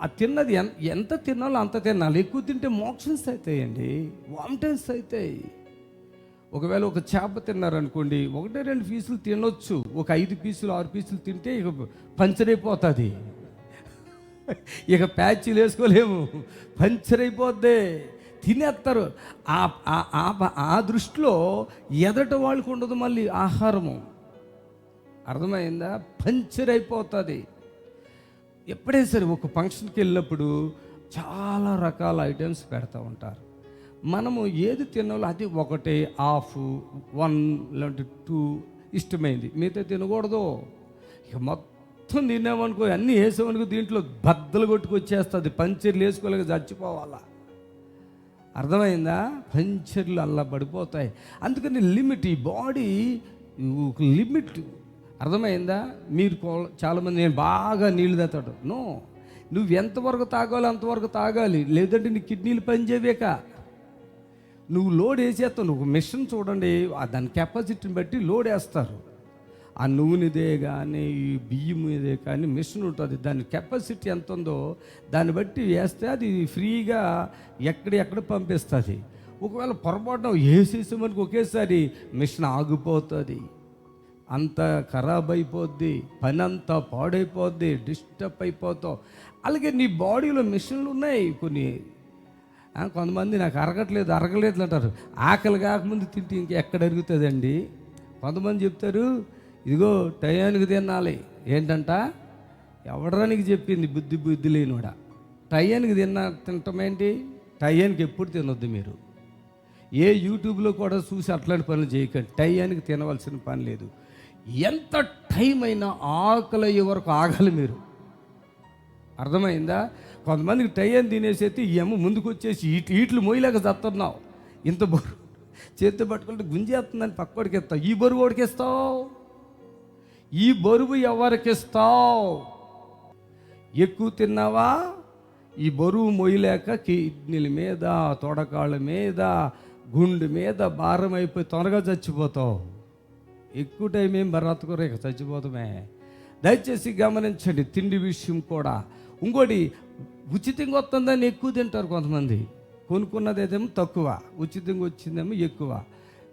ఆ తిన్నది ఎంత తినాలో అంత తినాలి. ఎక్కువ తింటే మోక్షన్స్ అవుతాయండి, వామిటింగ్స్ అవుతాయి. ఒకవేళ ఒక చేప తిన్నారనుకోండి, 1-2 పీసులు తినొచ్చు. ఒక 5 పీసులు 6 పీసులు తింటే ఇక పంచర్ అయిపోతుంది. ఇక ప్యాచీలు వేసుకోలేము, పంచర్ అయిపోద్ది, తినేస్తారు. ఆ దృష్టిలో ఎదట వాళ్ళకు ఉండదు మళ్ళీ ఆహారము. అర్థమైందా? పంచర్ అయిపోతుంది. ఎప్పుడైనా సరే ఒక ఫంక్షన్కి వెళ్ళినప్పుడు చాలా రకాల ఐటమ్స్ పెడతా ఉంటారు. మనము ఏది తినాలో అది 1, హాఫ్, 1 లేదంటే 2 ఇష్టమైంది, మిగతా తినకూడదు. ఇక మొత్తం తిన్నామనుకో, అన్నీ వేసామనుకో, దీంట్లో బద్దలు కొట్టుకొచ్చేస్తుంది. పంచర్లు వేసుకోలేక చచ్చిపోవాలా. అర్థమైందా? పంచర్లు అలా పడిపోతాయి. అందుకని లిమిట్, ఈ బాడీ లిమిట్. అర్థమైందా? మీరు చాలామంది నేను బాగా నీళ్ళు తాగుతాడు. నో, నువ్వు ఎంతవరకు తాగాలో అంతవరకు తాగాలి, లేదంటే నీ కిడ్నీలు పనిచేయక నువ్వు లోడ్ వేసేస్తావు. నువ్వు మిషన్ చూడండి, దాని కెపాసిటీని బట్టి లోడ్ వేస్తారు. ఆ నూనెదే కానీ ఈ బియ్యం ఇదే కానీ మిషన్ ఉంటుంది, దాని కెపాసిటీ ఎంత ఉందో దాన్ని బట్టి వేస్తే అది ఫ్రీగా ఎక్కడ పంపిస్తుంది. ఒకవేళ పొరపాటున వేసేసామనికి ఒకేసారి మిషన్ ఆగిపోతుంది, అంతా ఖరాబ్ అయిపోద్ది, పని అంతా పాడైపోద్ది, డిస్టర్బ్ అయిపోతావు. అలాగే నీ బాడీలో మిషన్లు ఉన్నాయి కొన్ని. కొంతమంది నాకు అరగట్లేదు అంటారు. ఆకలి కాకముందు తింటే ఇంకెక్కడ అరుగుతుందండి. కొంతమంది చెప్తారు, ఇదిగో టయానికి తినాలి. ఏంటంట? ఎవడరానికి చెప్పింది బుద్ధి లేనివాడా? టయానికి తింటామేంటి? టయానికి ఎప్పుడు తినొద్దు మీరు. ఏ యూట్యూబ్లో కూడా చూసి అట్లాంటి పనులు చేయకండి. టయానికి తినవలసిన పని లేదు. ఎంత టైం అయినా ఆకలి అయ్యే వరకు ఆగాలి మీరు. అర్థమైందా? కొంతమందికి టైం తినేసేసి ఏమో ముందుకు వచ్చేసి ఈట్లు మోయలేక చస్తున్నావు. ఇంత బరువు చేతితో పట్టుకుంటే గుంజేస్తుందని పక్కడికి ఇస్తావు. ఈ బరువు వాడికి ఇస్తావు? ఈ బరువు ఎవరికి ఇస్తావు? ఎక్కువ తిన్నావా? ఈ బరువు మోయలేక కిడ్నీల మీద, తొడకాళ్ళ మీద, గుండె మీద భారం అయిపోయి త్వరగా చచ్చిపోతావు. ఎక్కువ టైం ఏం బ్రతకరు, ఇక చచ్చిపోతామే. దయచేసి గమనించండి. తిండి విషయం కూడా ఇంకోటి, ఉచితంగా వస్తుందని ఎక్కువ తింటారు కొంతమంది. కొనుక్కున్నది ఏదేమో తక్కువ, ఉచితంగా వచ్చిందేమో ఎక్కువ.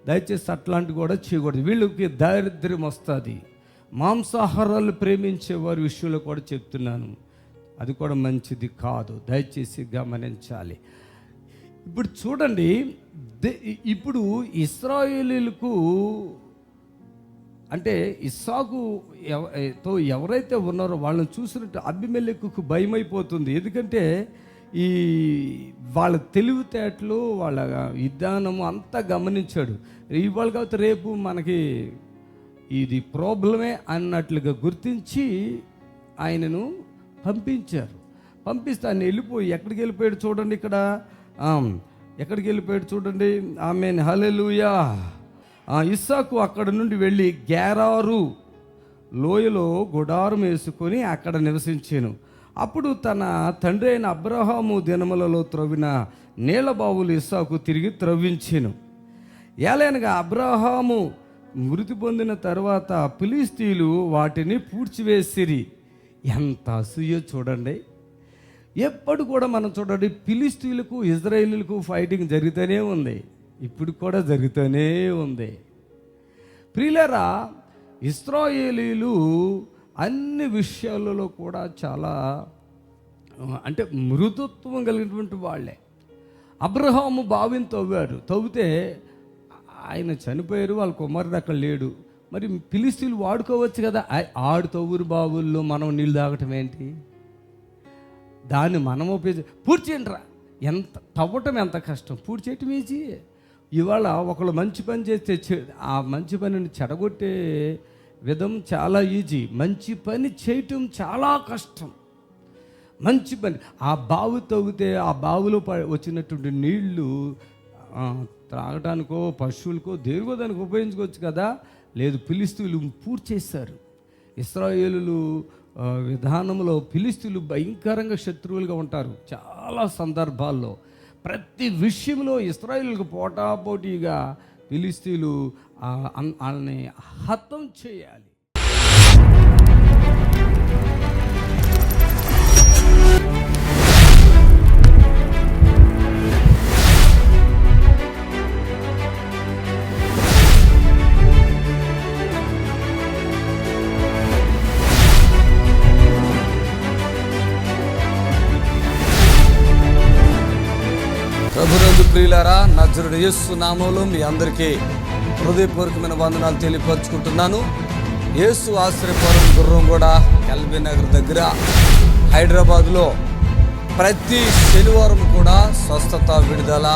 దయచేసి అట్లాంటివి కూడా చేయకూడదు. వీళ్ళకి దారిద్ర్యం వస్తుంది. మాంసాహారాలు ప్రేమించే వారి విషయంలో కూడా చెప్తున్నాను, అది కూడా మంచిది కాదు. దయచేసి గమనించాలి. ఇప్పుడు చూడండి, ఇప్పుడు ఇశ్రాయేలీయులకు అంటే ఇస్సాకుతో ఎవరైతే ఉన్నారో వాళ్ళని చూసినట్టు అబీమెలెకుకు భయమైపోతుంది. ఎందుకంటే ఈ వాళ్ళ తెలివితేటలు, వాళ్ళ విధానము అంతా గమనించాడు. ఇవాళ కాబట్టి రేపు మనకి ఇది ప్రాబ్లమే అన్నట్లుగా గుర్తించి ఆయనను పంపించారు. పంపిస్తే ఆయన వెళ్ళిపోయి ఎక్కడికి వెళ్ళిపోయాడు చూడండి. ఇక్కడ ఎక్కడికి వెళ్ళిపోయాడు చూడండి. ఆమేన్, హల్లెలూయా. ఇస్సాకు అక్కడ నుండి వెళ్ళి గెరారు లోయలో గుడారం వేసుకొని అక్కడ నివసించాను. అప్పుడు తన తండ్రి అయిన అబ్రహాము దినములలో త్రవ్విన నీళ్ళ బావులు ఇస్సాకు తిరిగి త్రవ్వించాను. ఏలైనగా అబ్రహాము మృతి పొందిన తర్వాత ఫిలిష్తీయులు వాటిని పూడ్చివేసిరి. ఎంత అసూయ చూడండి. ఎప్పుడు కూడా మనం చూడండి, ఫిలిష్తీయులకు ఇజ్రాయేలీలకు ఫైటింగ్ జరుగుతూనే ఉంది, ఇప్పుడు కూడా జరుగుతూనే ఉంది. ప్రియులారా, ఇశ్రాయేలీయులు అన్ని విషయాలలో కూడా చాలా అంటే మృదుత్వం కలిగినటువంటి వాళ్ళే. అబ్రహాము బావిని తవ్వితే ఆయన చనిపోయారు, వాళ్ళ కుమారుడు అక్కడ లేడు. మరి ఫిలిష్తీయులు వాడుకోవచ్చు కదా. ఆడు తవ్వురు బావుల్లో మనం నీళ్ళు తాగటం ఏంటి? దాన్ని మనం పూర్తి చేయండిరా. ఎంత తవ్వటం ఎంత కష్టం, పూర్తి చేయటం ఈజీ. ఇవాళ ఒకళ్ళు మంచి పని చేస్తే ఆ మంచి పనిని చెడగొట్టే విధం చాలా ఈజీ. మంచి పని చేయటం చాలా కష్టం. మంచి పని, ఆ బావి తవ్వితే ఆ బావిలో వచ్చినటువంటి నీళ్లు త్రాగటానికో పశువులకో దేనికో దానికి ఉపయోగించుకోవచ్చు కదా. లేదు, ఫిలిష్తీయులు పూర్తి చేశారు. ఇశ్రాయేలులు విధానంలో ఫిలిష్తీయులు భయంకరంగా శత్రువులుగా ఉంటారు. చాలా సందర్భాల్లో ప్రతి విషయంలో ఇశ్రాయేలులకు పోటాపోటీగా ఫిలిష్తీయులు వాళ్ళని హతం చేయాలి.
ప్రియులారా, నజరుడు యేసు నామములో మీ అందరికీ హృదయపూర్వకమైన వందనాలు తెలియపరుచుకుంటున్నాను. యేసు ఆశ్రయపురం గుర్రంగూడ ఎల్బీ నగర్ దగ్గర హైదరాబాద్లో ప్రతి శనివారం కూడా స్వస్థత, విడుదల,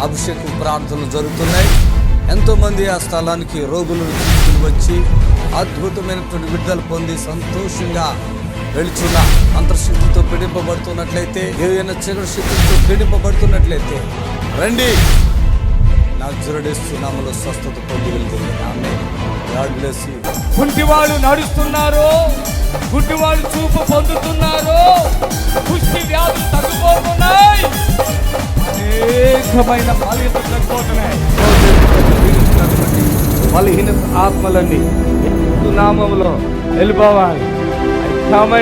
అభిషేకం ప్రార్థనలు జరుగుతున్నాయి. ఎంతోమంది ఆ స్థలానికి రోగులను తీసుకుని వచ్చి అద్భుతమైనటువంటి విడుదల పొంది సంతోషంగా వెళుచున్న అంతర్శక్తితో పీడింపబడుతున్నట్లయితే, ఏదైనా చీకటి శక్తితో పీడింపబడుతున్నట్లయితే రండి, నజరుడు యేసు నామములో స్వస్థత పొంది వెళ్తుంది. ఆమేన్. God bless you.
కుంటివాళ్ళు నడుస్తున్నారు, గుడ్డివాళ్ళు చూపు పొందుతున్నారు, కుష్టి వ్యాధులు తగ్గిపోతున్నాయి, అనేకమైన బలహీనతలు తగ్గిపోతున్నాయి. బలహీన ఆత్మలన్నీ యేసు నామములో వెళ్ళిపోవాలి.
నాకు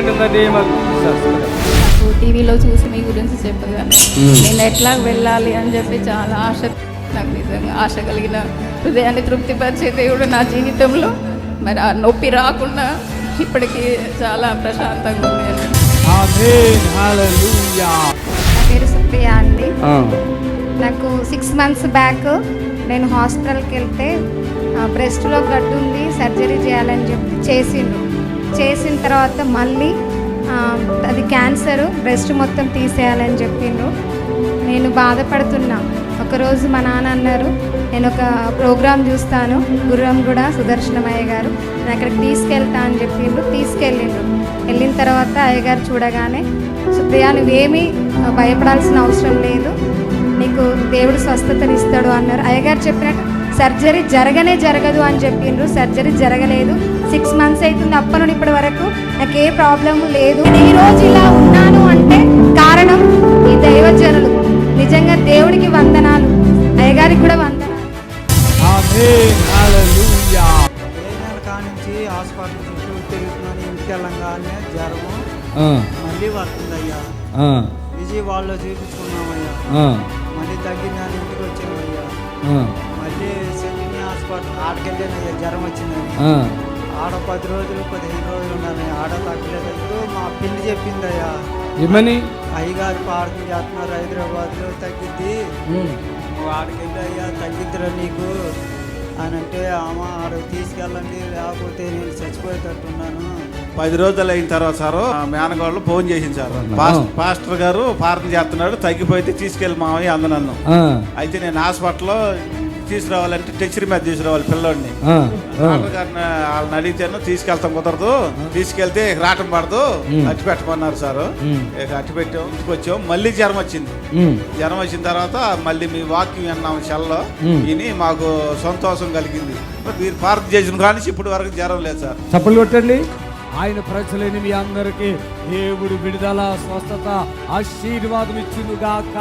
టీవీలో చూసి మీ గురించి చెప్పగానే నేను ఎట్లా వెళ్ళాలి అని చెప్పి చాలా ఆశ, నాకు నిజంగా ఆశ కలిగిన హృదయాన్ని తృప్తిపరిచే దేవుడు నా జీవితంలో. మరి ఆ నొప్పి రాకుండా ఇప్పటికీ చాలా ప్రశాంతంగా ఉంది.
నా పేరు సుప్రియ అండి. నాకు 6 months బ్యాక్ నేను హాస్పిటల్కి వెళ్తే బ్రెస్ట్లో గడ్డు ఉంది, సర్జరీ చేయాలని చెప్పి చేసిన తర్వాత మళ్ళీ అది క్యాన్సర్, బ్రెస్ట్ మొత్తం తీసేయాలని చెప్పిండ్రు. నేను బాధపడుతున్నా. ఒకరోజు మా నాన్న అన్నారు, నేను ఒక ప్రోగ్రాం చూస్తాను, గుర్రంగూడ సుదర్శనమయ్య గారు, నేను అక్కడికి తీసుకెళ్తా అని చెప్పిండ్రు. వెళ్ళిన తర్వాత అయ్యగారు చూడగానే, సుప్రియ నువ్వేమీ భయపడాల్సిన అవసరం లేదు, నీకు దేవుడు స్వస్థతనిస్తాడు అన్నారు. అయ్యగారు చెప్పినట్టు సర్జరీ జరగదు అని చెప్పిండ్రు. సర్జరీ జరగలేదు. 6 months అవుతుంది. అప్పటి నుండి ఇప్పటి వరకు నాకు ఏ ప్రాబ్లం లేదు. నేను ఈరోజు ఇలా ఉన్నాను అంటే కారణం ఈ దైవజనులు. నిజంగా దేవుడికి వందనాలు, అయ్యగారికి కూడా వందనాలు.
కానించి హాస్పిటల్ చుట్టూ తిరుగుతున్నాను. ఇంటికి వెళ్ళంగానే జ్వరము మళ్ళీ వస్తుందయ్యా. విజయవాడలో చూపించుకున్నామయ్యా, మళ్ళీ తగ్గిందని ఇంటికి వచ్చామయ్యా. మళ్ళీ సెంటినీ హాస్పిటల్ ఆడకెళ్ళానయ్యా, జ్వరం వచ్చిందని. ఆడ 10 రోజులు 15 రోజులు ఉన్నాను. ఆడ తగ్గలేదు. మా పిల్లి చెప్పిందయ్యా,
ఏమని?
అయ్యగారు ప్రార్థన చేస్తున్నారు హైదరాబాద్లో, తగ్గిద్ది, నువ్వు ఆడకెళ్ళి అయ్యా తగ్గిద్దిరా నీకు అని అంటే, అమ్మ ఆడకు తీసుకెళ్ళండి లేకపోతే నేను చచ్చిపోయేటట్టున్నాను.
10 రోజులు అయిన తర్వాత సారు మేనగాళ్ళు ఫోన్ చేసింది సార్, పాస్టర్ గారు ప్రార్థన చేస్తున్నాడు, తగ్గిపోతే తీసుకెళ్ళి మామయ్య అందు నన్ను. అయితే నేను హాస్పిటల్లో తీసుకురావాలంటే టెచ్చరి మీద తీసుకురావాలి పిల్లోడిని. డాక్టర్ గారిని వాళ్ళని అడిగితేను తీసుకెళ్తాం కుదరదు, తీసుకెళ్తే రావటం పడదు, అట్టి పెట్టమన్నారు సారు. ఇక అట్టి పెట్టాం, ఇంటికి వచ్చాం. మళ్ళీ జ్వరం వచ్చింది. జ్వరం వచ్చిన తర్వాత మళ్ళీ మీ వాక్యం విన్నాం సెల్లో, విని మాకు సంతోషం కలిగింది. మీరు ప్రార్థన చేసిన కానీ ఇప్పుడు వరకు జ్వరం లేదు సార్.
చప్పట్లు కొట్టండి. ఆయన ప్రజలని మీ అందరికీ దేవుడు విడుదల, స్వస్థత, ఆశీర్వాదం ఇచ్చును గాక.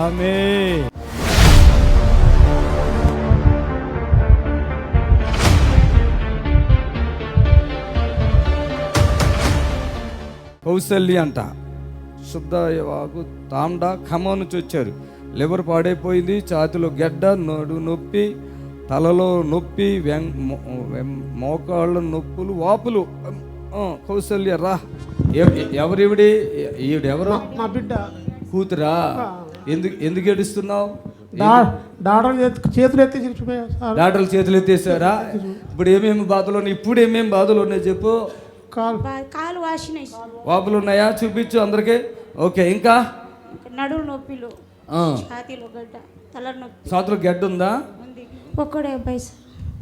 ఆమేన్. కౌశల్య అంట, శుద్ధవాగు, తాండా, ఖమ్మం నుంచి వచ్చారు. లివర్ పాడైపోయింది, ఛాతిలో గెడ్డ, నడు నొప్పి, తలలో నొప్పి, మోకాళ్ళ నొప్పులు, వాపులు. కౌశల్య రా. ఎవరివిడి? ఈవిడెవరు?
మా బిడ్డ
కూతురా? ఎందుకు ఏడుస్తున్నావు? డాక్టర్లు చేతులు ఎత్తేసారా? ఇప్పుడు ఏమేమి బాధలు ఉన్నాయి? ఇప్పుడు ఏమేమి బాధలు ఉన్నాయి చెప్పు.
కాలు వాసినాయి,
వాపులు ఉన్నాయా? చూపించు అందరికి. ఓకే, ఇంకా
నడుము నొప్పిలు, ఛాతీలో గడ్డ, తల నొప్పి.
ఛాతీలో గడ్డ ఉందా?
ఒక్కడే అబ్బాయి సార్.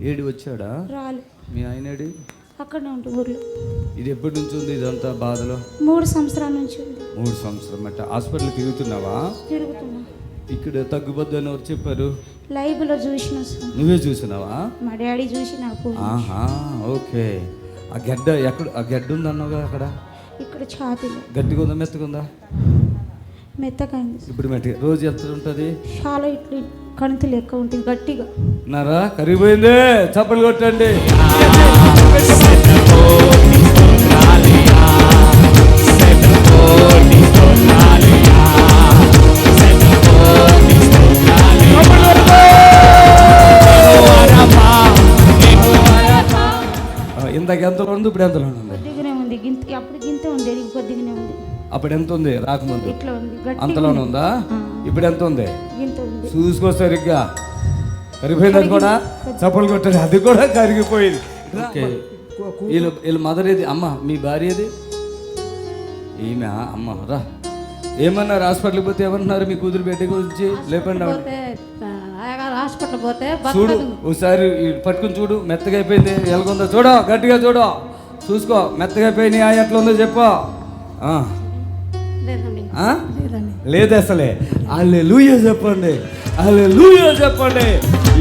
ఏడు వచ్చాడా?
రాలు.
మీ ఆయనడి
అక్కడే ఉంటుంది ఊర్లో.
ఇది ఎప్పటి నుంచి ఉంది ఇదంతా బాధలో?
3 సంవత్సరాల నుంచి ఉంది.
3 సంవత్సరం అంటే హాస్పిటల్ తిరుగుతున్నావా?
తిరుగుతున్నా.
ఇక్కడ తగ్గిపోద్దు అని ఎవరు చెప్పారు?
లైవ్లో చూసిన సార్.
నువ్వే చూసినావా?
మా డాడీ చూసి నాకు.
ఆహా, ఓకే. ఆ గడ్డ ఎక్కడ? ఆ గడ్డ ఉందన్నావుగా అక్కడ?
ఇక్కడ ఛాతీలో.
గట్టిగా ఉందా మెత్తగుందా?
మెత్తకైంది.
ఇప్పుడు మెత్త. రోజు ఎంత ఉంటుంది?
చాలా ఇట్లా కణుతులు ఎక్కువ ఉంటుంది, గట్టిగా.
నారా కరిగిపోయింది. చప్పలు కొట్టండి. ఇందాక ఎంతలో ఉంది, ఇప్పుడు ఎంతలో ఉంది?
కొద్దిగానే ఉంది. అప్పుడు గింత ఉండేది, కొద్దిగానే ఉంది.
అప్పుడు ఎంత ఉంది రాకముందు?
ఇట్లా ఉంది,
అంతలోనే ఉందా? ఇప్పుడు ఎంత ఉంది?
ఇంత ఉంది.
చూసుకో సరిగ్గా. కరిగిపోయింది అది కూడా, చప్పలు కొట్టారు అది కూడా కరిగిపోయింది. ఓకే, వీళ్ళ మదర్ ఏది? అమ్మ మీ భార్య ఏది? ఈమె అమ్మ రా. ఏమన్నారు హాస్పిటల్కి పోతే? ఏమన్నారు మీ కూతురు బిడ్డ గురించి? లేపండి
హాస్పిటల్ పోతే
చూడు ఒకసారి పట్టుకుని చూడు, మెత్తగా అయిపోయింది. ఎలాగుందో చూడు, గట్టిగా చూడు, చూసుకో. మెత్తగా అయిపోయినాయి, ఎట్లా ఉందో చెప్పు. లేదు అసలే. హల్లెలూయా చెప్పండి, హల్లెలూయా చెప్పండి.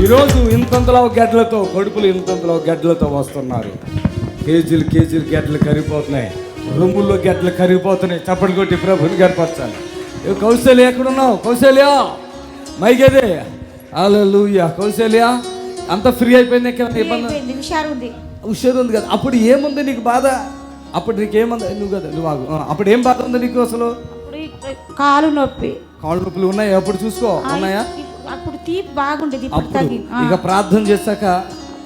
ఈరోజు ఇంతంతలో గడ్డలతో, కొడుకులు ఇంతంతలో గడ్డలతో వస్తున్నారు. కేజీలు గడ్డలు కరిగిపోతున్నాయి, రొమ్ముల్లో గడ్డలు కరిగిపోతున్నాయి. చప్పట్లు కొట్టి ప్రభుని గడపరచాలి. కౌశల్య ఎక్కడున్నావు? కౌశల్య మైకేదే. హల్లెలూయా. కౌశల్య అంత ఫ్రీ అయిపోయింది, హుషారు ఉంది కదా. అప్పుడు ఏముంది నీకు బాధ? అప్పుడు నీకేముంది? నువ్వు కదా, నువ్వు అప్పుడు ఏం బాధ ఉంది నీకు అసలు?
కాలు నొప్పులు
ఉన్నాయా? అప్పుడు చూసుకో, ఉన్నాయా?
అప్పుడు తీపి బాగుండేది,
ఇక ప్రార్థన చేశాక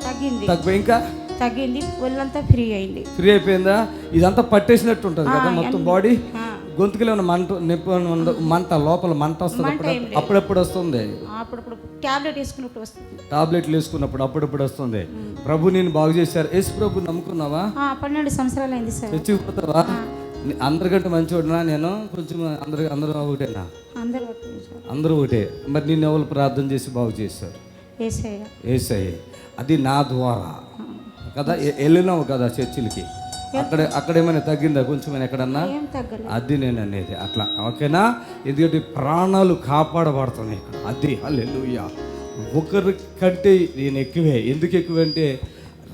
తగ్గిపోయి ఇంకా తగ్గింది, ఒళ్ళంతా ఫ్రీ అయింది.
ఫ్రీ అయిపోయిందా? ఇదంతా పట్టేసినట్టు ఉంటుంది కదా మొత్తం బాడీ. గొంతుకులో ఉన్న మంట లోపల మంట వస్తుంది, అప్పుడప్పుడు వస్తుంది. టాబ్లెట్లు వేసుకున్నప్పుడు అప్పుడప్పుడు వస్తుంది. ప్రభు నేను బాగు చేశారు. యేసు ప్రభు నమ్ముకున్నావా?
12 సంవత్సరాలు అయింది సార్.
చచ్చిపోతావా? అందరికంటే మంచివాడునా నేను? కొంచెం అందరూ ఒకటేనా? అందరూ ఒకటే. మరి నేను ఎవరు ప్రార్థన చేసి బాగు చేశారు? యేసయ్య. అది నా ద్వారా కదా. వెళ్ళినావు కదా చర్చిలకి, అక్కడేమైనా తగ్గిందా కొంచెం ఎక్కడన్నా? అది నేను అనేది అట్లా, ఓకేనా? ఎందుకంటే ప్రాణాలు కాపాడబడుతున్నాయి ఇక్కడ. అది హల్లెలూయా. ఒకరి కంటే నేను ఎక్కువే. ఎందుకు ఎక్కువంటే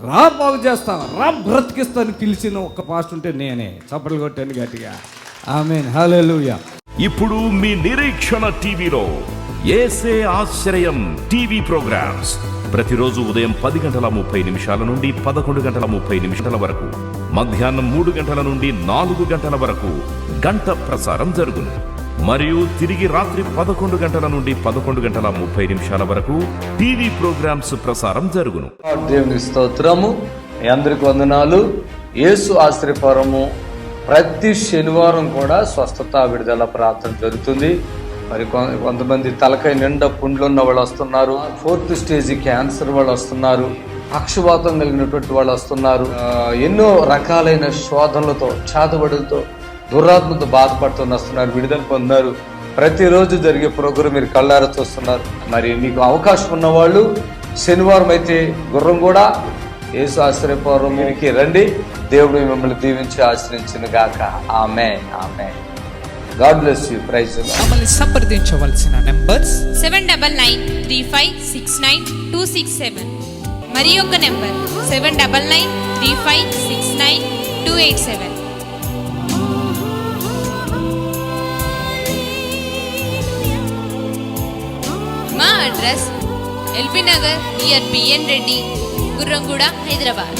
రా బాగు చేస్తాను, రా బ్రతికిస్తాను పిలిచిన ఒక పాస్ట్ ఉంటే నేనే. చప్పట్లు కొట్టాను గట్టిగా. ఆమేన్, హల్లెలూయా.
ఇప్పుడు మీ నిరీక్షణ టీవీలో యేసే ఆశ్రయం టీవీ ప్రోగ్రామ్స్ ప్రతిరోజు ఉదయం 10:30 నుండి 11:30 వరకు, మధ్యాహ్నం 3 గంటల నుండి 4 గంటల వరకు గంట ప్రసారం జరుగును. మరియు తిరిగి రాత్రి 11 గంటల నుండి 11:30 వరకు టీవీ ప్రోగ్రామ్స్ ప్రసారం జరుగును.
దేవుని స్తోత్రము. మీ అందరికి వందనాలు. యేసు ఆశ్రయపురము ప్రతి శనివారం కూడా స్వస్థత విడుదల ప్రార్థన జరుగుతుంది. మరి కొంతమంది తలకాయ నిండా పుండ్లు ఉన్న వాళ్ళు వస్తున్నారు, 4th స్టేజ్ క్యాన్సర్ వాళ్ళు వస్తున్నారు, పక్షవాతం కలిగినటువంటి వాళ్ళు వస్తున్నారు, ఎన్నో రకాలైన శోధనలతో, చాతబడులతో, దురాత్మతో బాధపడుతూ వస్తున్నారు, విడుదల పొందారు. ప్రతిరోజు జరిగే ప్రోగ్రాం మీరు కళ్ళారా చూస్తున్నారు. మరి మీకు అవకాశం ఉన్నవాళ్ళు శనివారం అయితే గుర్రం కూడా యేసు ఆశ్రయపురం మీరికి రండి. దేవుడు మిమ్మల్ని దీవించి ఆశ్రయించును గాక. Amen, amen. God bless you. Praise the Lord.
మమ్మల్ని సంప్రదించవలసిన నంబర్స్
7993569267 మరి ఒక నంబర్ 7993569287. మా address LB Nagar near BN Reddy, Gurramguda, Hyderabad.